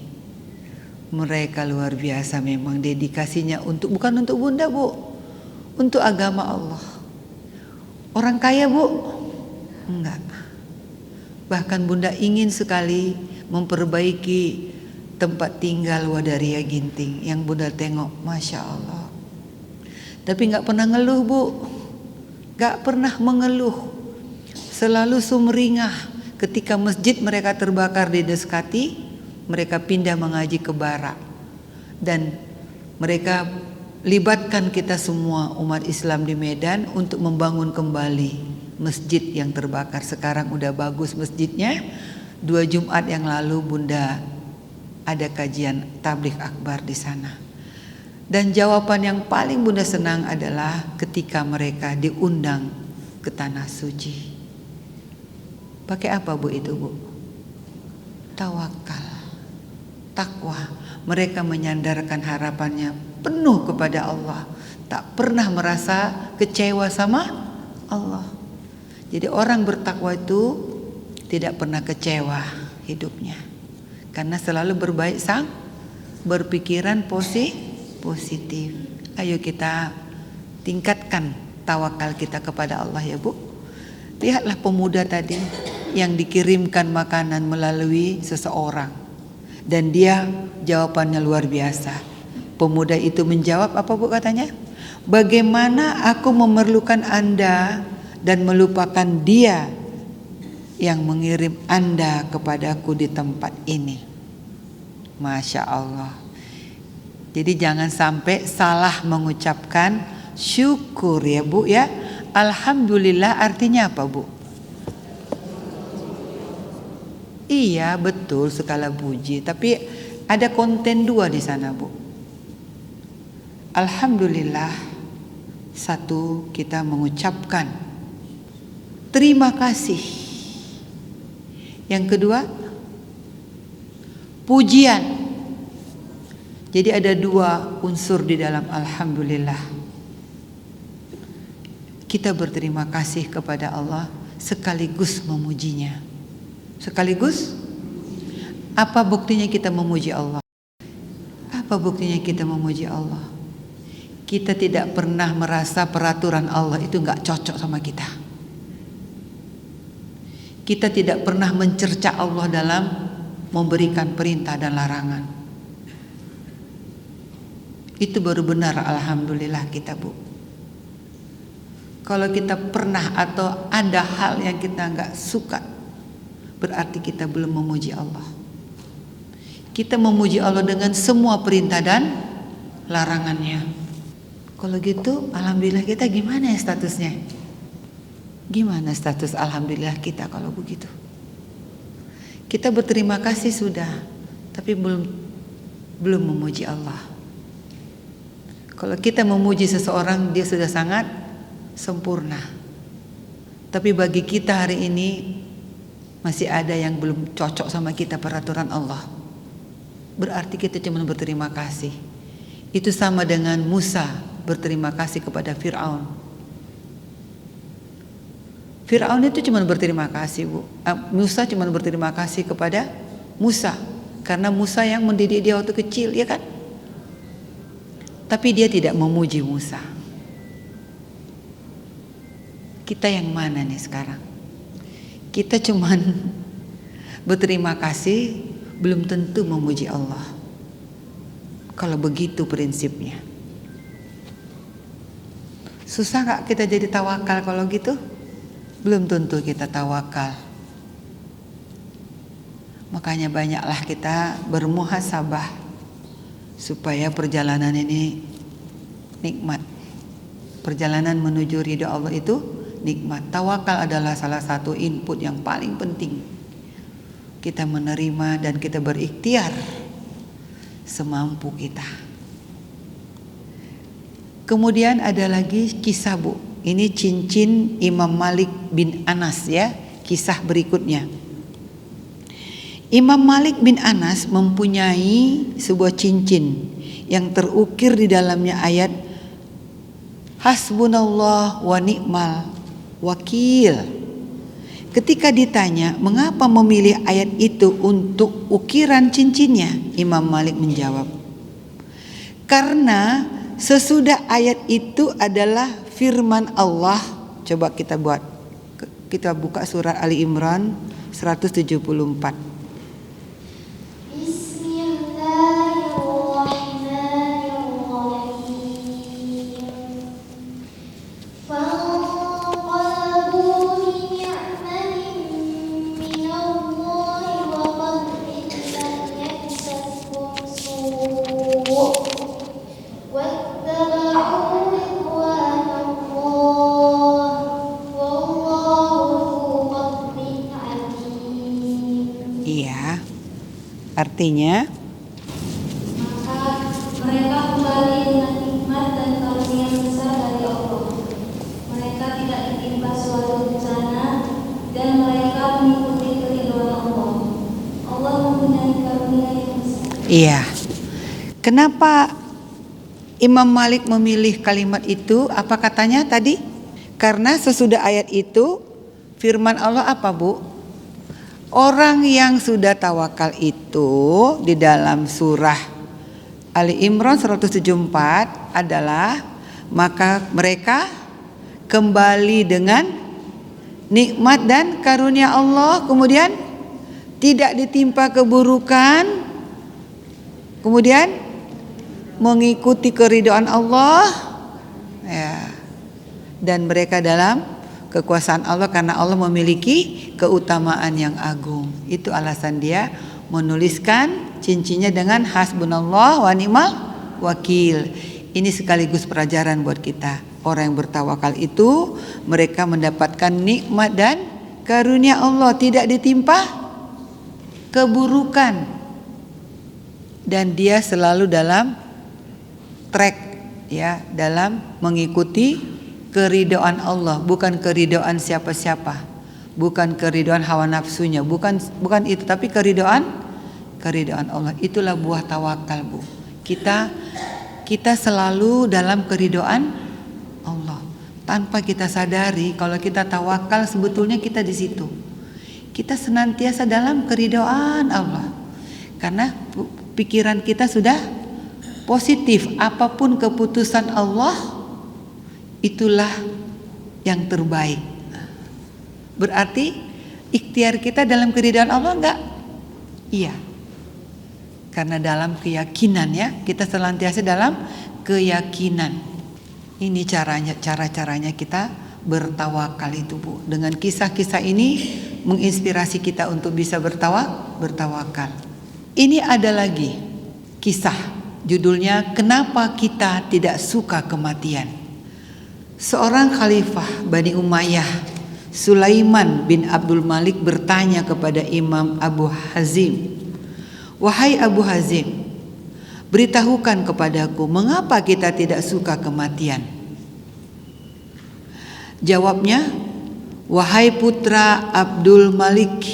Mereka luar biasa memang dedikasinya bukan untuk Bunda Bu, untuk agama Allah. Orang kaya Bu? Enggak. Bahkan Bunda ingin sekali memperbaiki tempat tinggal Wadaria Ginting. Yang Bunda tengok, Masya Allah. Tapi enggak pernah ngeluh Bu, enggak pernah mengeluh. Selalu sumringah ketika masjid mereka terbakar di Deskati, mereka pindah mengaji ke Barak. Dan mereka libatkan kita semua umat Islam di Medan untuk membangun kembali masjid yang terbakar. Sekarang udah bagus masjidnya. 2 Jumat yang lalu Bunda ada kajian tabligh akbar di sana. Dan jawaban yang paling Bunda senang adalah ketika mereka diundang ke tanah suci. Pakai apa Bu itu Bu? Tawakal, takwa. Mereka menyandarkan harapannya penuh kepada Allah, tak pernah merasa kecewa sama Allah. Jadi orang bertakwa itu tidak pernah kecewa hidupnya, karena selalu berbaik berpikiran positif. Ayo kita tingkatkan tawakal kita kepada Allah ya Bu. Lihatlah pemuda tadi yang dikirimkan makanan melalui seseorang, dan dia jawabannya luar biasa. Pemuda itu menjawab apa Bu katanya? Bagaimana aku memerlukan Anda dan melupakan dia yang mengirim Anda kepadaku di tempat ini. Masya Allah. Jadi jangan sampai salah mengucapkan syukur ya Bu ya. Alhamdulillah artinya apa Bu? Iya betul, segala puji. Tapi ada konten 2 di sana Bu. Alhamdulillah, satu, kita mengucapkan terima kasih. Yang kedua, pujian. Jadi ada 2 unsur di dalam alhamdulillah. Kita berterima kasih kepada Allah sekaligus memujinya. Sekaligus, apa buktinya kita memuji Allah? Apa buktinya kita memuji Allah? Kita tidak pernah merasa peraturan Allah itu enggak cocok sama kita. Kita tidak pernah mencerca Allah dalam memberikan perintah dan larangan. Itu baru benar alhamdulillah kita Bu. Kalau kita pernah atau ada hal yang kita enggak suka, berarti kita belum memuji Allah. Kita memuji Allah dengan semua perintah dan larangannya. Kalau gitu alhamdulillah kita gimana ya statusnya? Gimana status alhamdulillah kita kalau begitu? Kita berterima kasih sudah, tapi belum memuji Allah. Kalau kita memuji seseorang, dia sudah sangat sempurna. Tapi bagi kita hari ini masih ada yang belum cocok sama kita peraturan Allah. Berarti kita cuma berterima kasih. Itu sama dengan Musa berterima kasih kepada Fir'aun. Fir'aun itu cuma berterima kasih Bu. Musa cuma berterima kasih kepada Musa, karena Musa yang mendidik dia waktu kecil, ya kan? Tapi dia tidak memuji Musa. Kita yang mana nih sekarang? Kita cuman berterima kasih, belum tentu memuji Allah. Kalau begitu prinsipnya. Susah gak kita jadi tawakal kalau gitu? Belum tentu kita tawakal. Makanya banyaklah kita bermuhasabah supaya perjalanan ini nikmat. Perjalanan menuju ridha Allah itu nikmat. Tawakal adalah salah satu input yang paling penting. Kita menerima dan kita berikhtiar semampu kita. Kemudian ada lagi kisah Bu. Ini cincin Imam Malik bin Anas ya, kisah berikutnya. Imam Malik bin Anas mempunyai sebuah cincin yang terukir di dalamnya ayat Hasbunallah wa ni'mal wakil. Ketika ditanya mengapa memilih ayat itu untuk ukiran cincinnya, Imam Malik menjawab, karena sesudah ayat itu adalah firman Allah. Coba kita buka surat Ali Imran 174. Iya, artinya Maka mereka kembali dengan nikmat dan karunia besar dari Allah. Mereka tidak ditimpa suatu bencana dan mereka mengikuti keridhaan Allah. Allah mempunyai karunia yang besar. iya. Kenapa Imam Malik memilih kalimat itu? Apa katanya tadi? Karena sesudah ayat itu firman Allah apa, Bu? Orang yang sudah tawakal itu di dalam surah Ali Imran 174 adalah maka mereka kembali dengan nikmat dan karunia Allah, kemudian tidak ditimpa keburukan, kemudian mengikuti keridhaan Allah, ya, dan mereka dalam kekuasaan Allah karena Allah memiliki keutamaan yang agung. Itu alasan dia menuliskan cincinnya dengan hasbunallah wa ni'mal wakil. Ini sekaligus pelajaran buat kita. Orang yang bertawakal itu mereka mendapatkan nikmat dan karunia Allah, tidak ditimpa keburukan, dan dia selalu dalam track, ya, dalam mengikuti keridhaan Allah, bukan keridhaan siapa-siapa, bukan keridhaan hawa nafsunya, bukan itu, tapi keridhaan Allah. Itulah buah tawakal, Bu. Kita selalu dalam keridhaan Allah tanpa kita sadari. Kalau kita tawakal sebetulnya kita di situ. Kita senantiasa dalam keridhaan Allah karena pikiran kita sudah positif. Apapun keputusan Allah, itulah yang terbaik. Berarti ikhtiar kita dalam keridhaan Allah enggak? Iya. Karena dalam keyakinan, ya, kita senantiasa dalam keyakinan. Ini cara-caranya kita bertawakal itu, Bu. Dengan kisah-kisah ini menginspirasi kita untuk bisa bertawakal. Ini ada lagi kisah, judulnya Kenapa Kita Tidak Suka Kematian. Seorang khalifah Bani Umayyah, Sulaiman bin Abdul Malik, bertanya kepada Imam Abu Hazim, "Wahai Abu Hazim, beritahukan kepadaku mengapa kita tidak suka kematian?" Jawabnya, "Wahai putra Abdul Malik,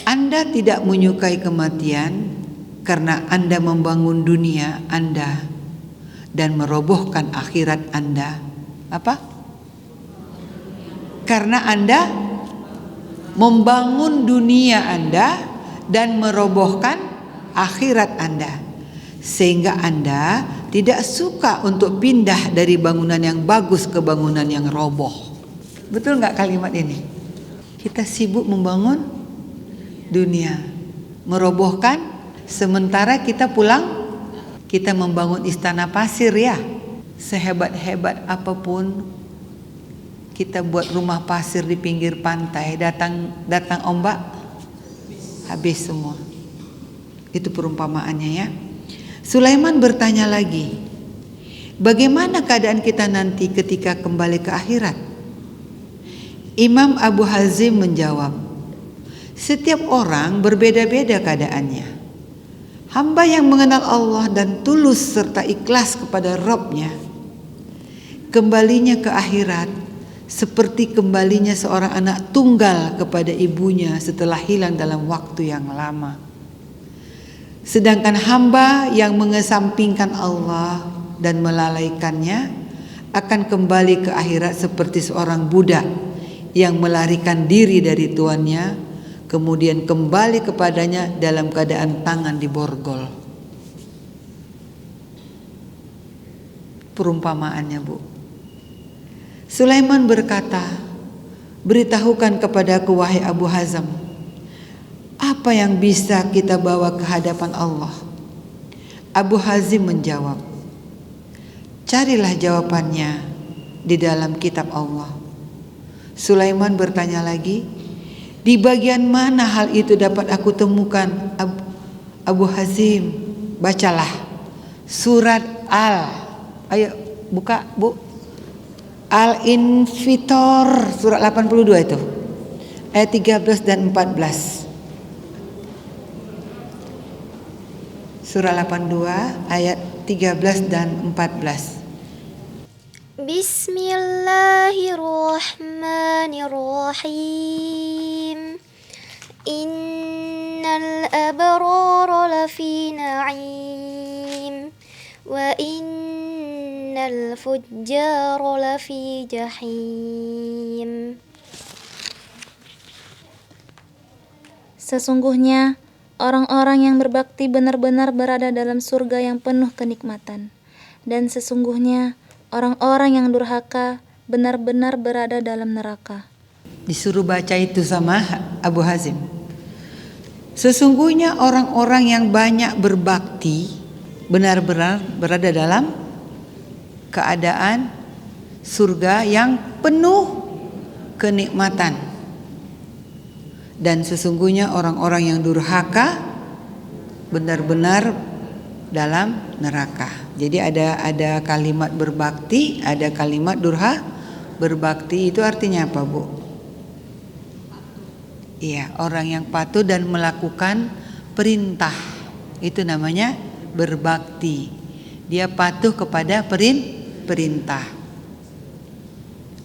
Anda tidak menyukai kematian karena Anda membangun dunia Anda dan merobohkan akhirat Anda." Apa? Karena Anda membangun dunia Anda dan merobohkan akhirat Anda, sehingga Anda tidak suka untuk pindah dari bangunan yang bagus ke bangunan yang roboh. Betul nggak kalimat ini? Kita sibuk membangun dunia, merobohkan, sementara kita pulang, kita membangun istana pasir, ya. Sehebat-hebat apapun kita buat rumah pasir di pinggir pantai, datang ombak, habis semua. Itu perumpamaannya, ya. Sulaiman bertanya lagi, bagaimana keadaan kita nanti ketika kembali ke akhirat? Imam Abu Hazim menjawab, setiap orang berbeda-beda keadaannya. Hamba yang mengenal Allah dan tulus serta ikhlas kepada Rabb-Nya, kembalinya ke akhirat seperti kembalinya seorang anak tunggal kepada ibunya setelah hilang dalam waktu yang lama. Sedangkan hamba yang mengesampingkan Allah dan melalaikannya akan kembali ke akhirat seperti seorang budak yang melarikan diri dari tuannya, kemudian kembali kepadanya dalam keadaan tangan diborgol. Perumpamaannya, Bu. Sulaiman berkata, beritahukan kepadaku wahai Abu Hazm, apa yang bisa kita bawa ke hadapan Allah? Abu Hazim menjawab, carilah jawabannya di dalam kitab Allah. Sulaiman bertanya lagi, di bagian mana hal itu dapat aku temukan? Abu Hazim, bacalah surat ayo buka, Bu. Al-Infitor surat 82 itu. Ayat 13 dan 14. Surah 82 ayat 13 dan 14. Bismillahirrahmanirrahim. Innal abrara lafi na'im wa innal fujjara lafi jahim. Sesungguhnya orang-orang yang berbakti benar-benar berada dalam surga yang penuh kenikmatan, dan sesungguhnya orang-orang yang durhaka benar-benar berada dalam neraka. Disuruh baca itu sama Abu Hazim. Sesungguhnya orang-orang yang banyak berbakti benar-benar berada dalam keadaan surga yang penuh kenikmatan. Dan sesungguhnya orang-orang yang durhaka benar-benar dalam neraka. Jadi ada kalimat berbakti, ada kalimat berbakti itu artinya apa, Bu? Iya, orang yang patuh dan melakukan perintah. Itu namanya berbakti. Dia patuh kepada perintah.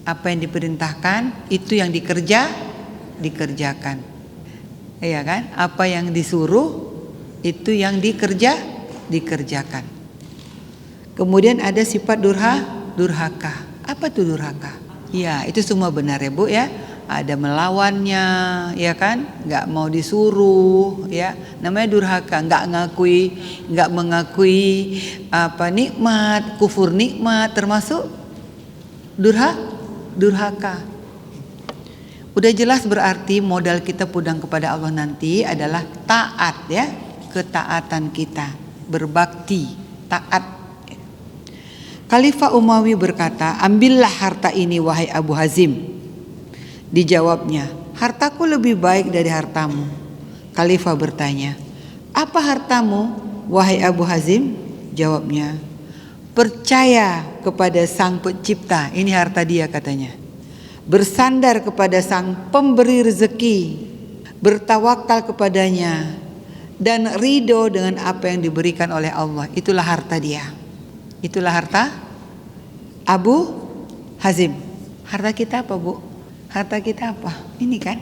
Apa yang diperintahkan itu yang dikerjakan. Iya kan? Apa yang disuruh itu yang dikerjakan. Kemudian ada sifat durhaka. Apa tuh durhaka? Ya, itu semua benar ya, Bu ya. Ada melawannya, ya kan? Enggak mau disuruh, ya. Namanya durhaka, enggak mengakui apa nikmat, kufur nikmat, termasuk durhaka. Udah jelas berarti modal kita pulang kepada Allah nanti adalah taat, ya, ketaatan kita, berbakti, taat. Khalifah Umawi berkata, ambillah harta ini wahai Abu Hazim. Dijawabnya, hartaku lebih baik dari hartamu. Khalifah bertanya, apa hartamu wahai Abu Hazim? Jawabnya, percaya kepada Sang Pencipta. Ini harta dia katanya. Bersandar kepada Sang Pemberi rezeki, bertawakal kepadanya, dan ridho dengan apa yang diberikan oleh Allah. Itulah harta dia. Itulah harta Abu Hazim. Harta kita apa, Bu? Harta kita apa? Ini kan?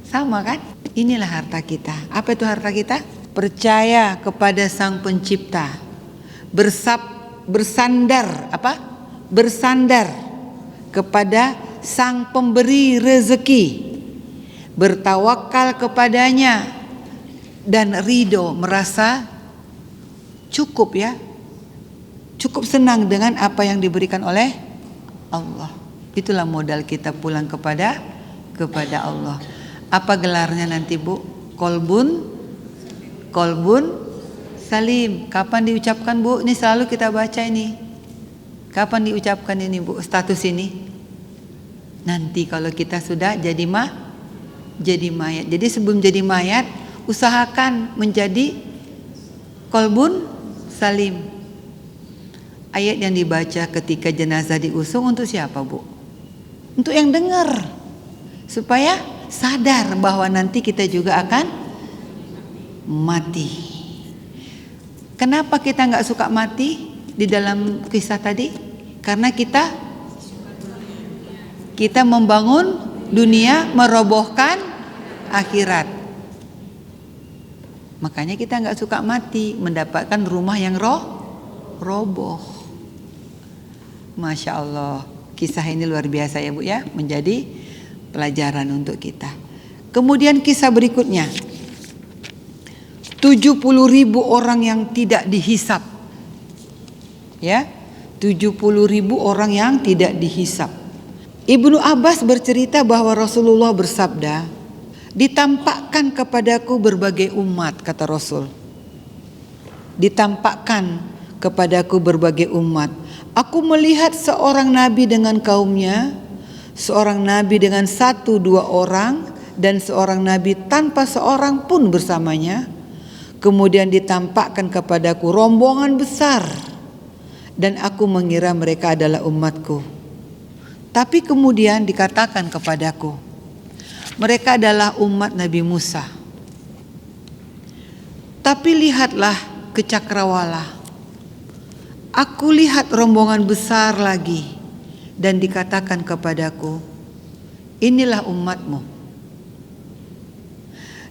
Sama kan? Inilah harta kita. Apa itu harta kita? Percaya kepada Sang Pencipta. Bersandar apa? Bersandar kepada Sang Pemberi rezeki, bertawakal kepadanya, dan ridho, merasa cukup, ya, cukup senang dengan apa yang diberikan oleh Allah. Itulah modal kita pulang kepada Allah. Apa gelarnya nanti, Bu? Kolbun salim. Kapan diucapkan, Bu? Ini selalu kita baca ini. Kapan diucapkan ini, Bu? Status ini nanti kalau kita sudah jadi mayat. Jadi sebelum jadi mayat, usahakan menjadi kolbun salim. Ayat yang dibaca ketika jenazah diusung untuk siapa, Bu? Untuk yang dengar, supaya sadar bahwa nanti kita juga akan mati. Kenapa kita nggak suka mati di dalam kisah tadi? Karena kita membangun dunia, merobohkan akhirat. Makanya kita nggak suka mati, mendapatkan rumah yang roboh. Masya Allah, kisah ini luar biasa ya Bu ya, menjadi pelajaran untuk kita. Kemudian kisah berikutnya, 70.000 orang yang tidak dihisap. Ya, 70.000 orang yang tidak dihisap. Ibnu Abbas bercerita bahwa Rasulullah bersabda, ditampakkan kepadaku berbagai umat, kata Rasul. Ditampakkan kepadaku berbagai umat. Aku melihat seorang nabi dengan kaumnya, seorang nabi dengan 1-2 orang, dan seorang nabi tanpa seorang pun bersamanya. Kemudian ditampakkan kepadaku rombongan besar, dan aku mengira mereka adalah umatku. Tapi kemudian dikatakan kepadaku, mereka adalah umat Nabi Musa. Tapi lihatlah ke cakrawala. Aku lihat rombongan besar lagi, dan dikatakan kepadaku, inilah umatmu.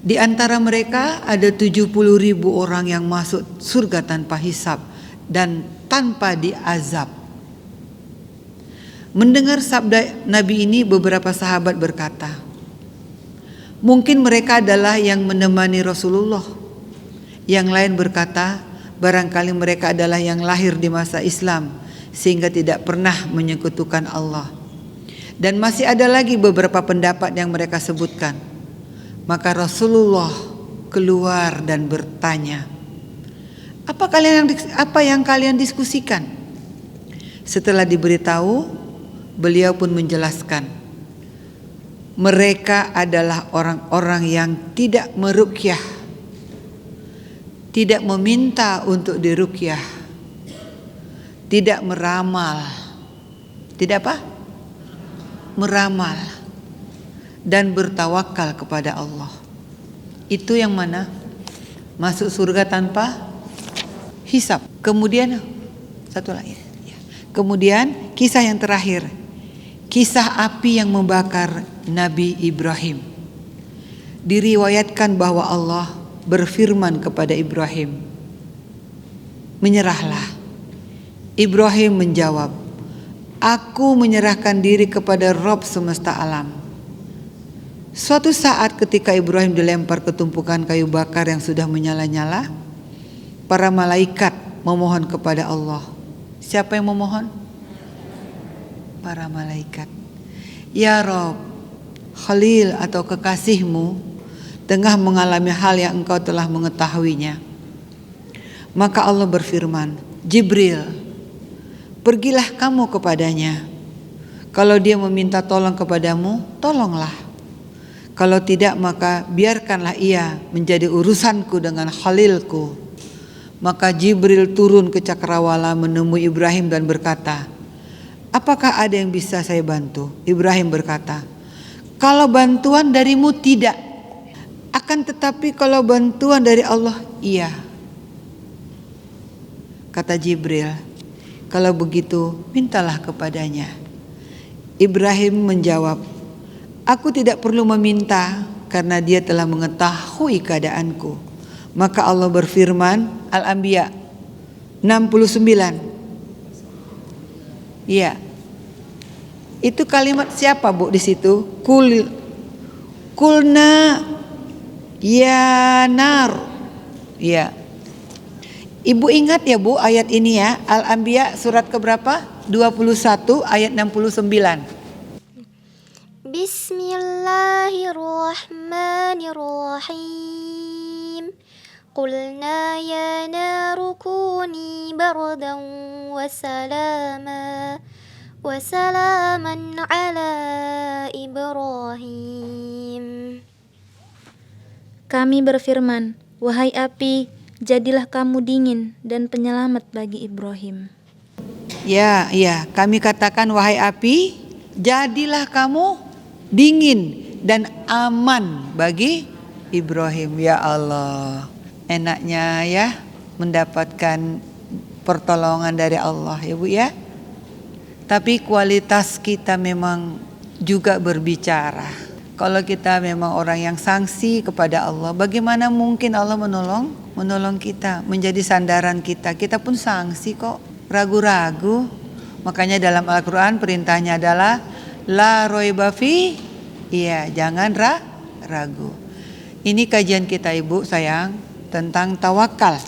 Di antara mereka ada 70.000 orang yang masuk surga tanpa hisab dan tanpa diazab. Mendengar sabda Nabi ini, beberapa sahabat berkata, mungkin mereka adalah yang menemani Rasulullah. Yang lain berkata, barangkali mereka adalah yang lahir di masa Islam sehingga tidak pernah menyekutukan Allah. Dan masih ada lagi beberapa pendapat yang mereka sebutkan. Maka Rasulullah keluar dan bertanya, apa yang kalian diskusikan? Setelah diberitahu, beliau pun menjelaskan, mereka adalah orang-orang yang tidak meruqyah, tidak meminta untuk diruqyah, tidak meramal, tidak apa? Meramal, dan bertawakal kepada Allah. Itu yang mana? Masuk surga tanpa hisab. Kemudian satu lagi. Kemudian kisah yang terakhir, kisah api yang membakar Nabi Ibrahim. Diriwayatkan bahwa Allah berfirman kepada Ibrahim, menyerahlah. Ibrahim menjawab, aku menyerahkan diri kepada Rabb semesta alam. Suatu saat ketika Ibrahim dilempar ke tumpukan kayu bakar yang sudah menyala-nyala, para malaikat memohon kepada Allah. Siapa yang memohon? Para malaikat. Ya Rabb, Khalil atau kekasihmu tengah mengalami hal yang engkau telah mengetahuinya. Maka Allah berfirman, Jibril, pergilah kamu kepadanya. Kalau dia meminta tolong kepadamu, tolonglah. Kalau tidak, maka biarkanlah ia menjadi urusanku dengan Khalilku. Maka Jibril turun ke cakrawala menemui Ibrahim dan berkata, apakah ada yang bisa saya bantu? Ibrahim berkata, kalau bantuan darimu tidak, akan tetapi kalau bantuan dari Allah, iya. Kata Jibril, kalau begitu mintalah kepadanya. Ibrahim menjawab, aku tidak perlu meminta karena dia telah mengetahui keadaanku. Maka Allah berfirman, Al-Anbiya 69. Iya. Itu kalimat siapa Bu di situ? Kulna ya nar. Iya. Ibu ingat ya Bu ayat ini ya, Al-Anbiya surat keberapa? 21 ayat 69. Bismillahirrahmanirrahim. Qulna ya naru kuni bardan wa salaman ala Ibrahim. Kami berfirman, wahai api, jadilah kamu dingin dan penyelamat bagi Ibrahim. Ya, kami katakan wahai api, jadilah kamu dingin dan aman bagi Ibrahim. Ya Allah, enaknya ya mendapatkan pertolongan dari Allah ya Bu ya. Tapi kualitas kita memang juga berbicara. Kalau kita memang orang yang sangsi kepada Allah, bagaimana mungkin Allah menolong kita, menjadi sandaran kita. Kita pun sangsi kok, ragu-ragu. Makanya dalam Al-Quran perintahnya adalah la roiba fi, iya jangan ragu. Ini kajian kita ibu sayang tentang tawakal.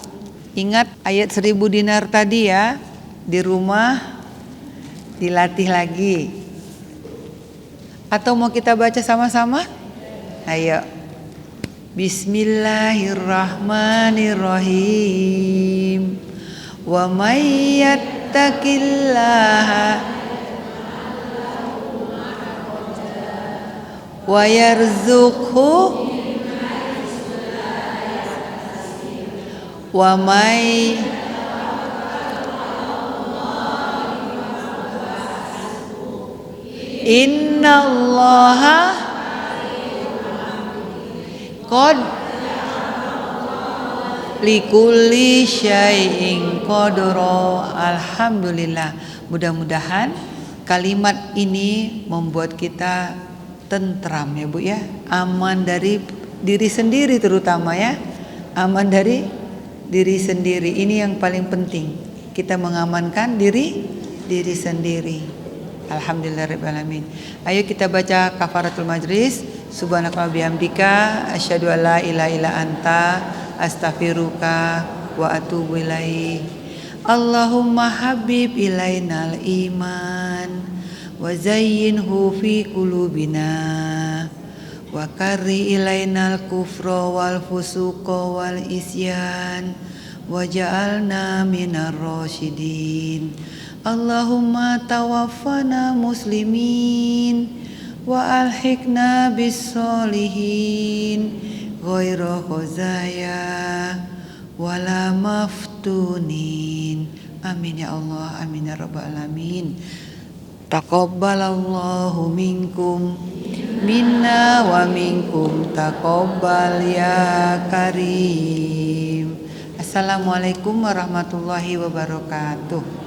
Ingat ayat 1000 dinar tadi ya, di rumah dilatih lagi. Atau mau kita baca sama-sama? Ayo. Bismillahirrahmanirrahim. Wa may yattaqillaha wa yarzuqhu wa may innallaha qad likulli syai'in qadra. Alhamdulillah. Mudah-mudahan kalimat ini membuat kita tentram ya Bu ya, aman dari diri sendiri terutama ya, aman dari diri sendiri. Ini yang paling penting, kita mengamankan diri sendiri. Alhamdulillahirabbil alamin. Ayo kita baca kafaratul majlis. Subhanaka bihamdika asyhadu an la ilaha illa anta astaghfiruka wa atubu ilaik. Allahumma habib ilainal iman wa zayyinhu fi qulubina wa karri ilainal kufra wal fusuqa wal isyan wa ja'alna minar rasyidin. Allahumma tawaffana muslimin wa alhiqna bis solihin ghaira khazaya wala maftunin. Amin ya Allah, amin ya rabbal alamin. Taqabbalallahu minkum minna wa minkum taqabbal ya karim. Assalamualaikum warahmatullahi wabarakatuh.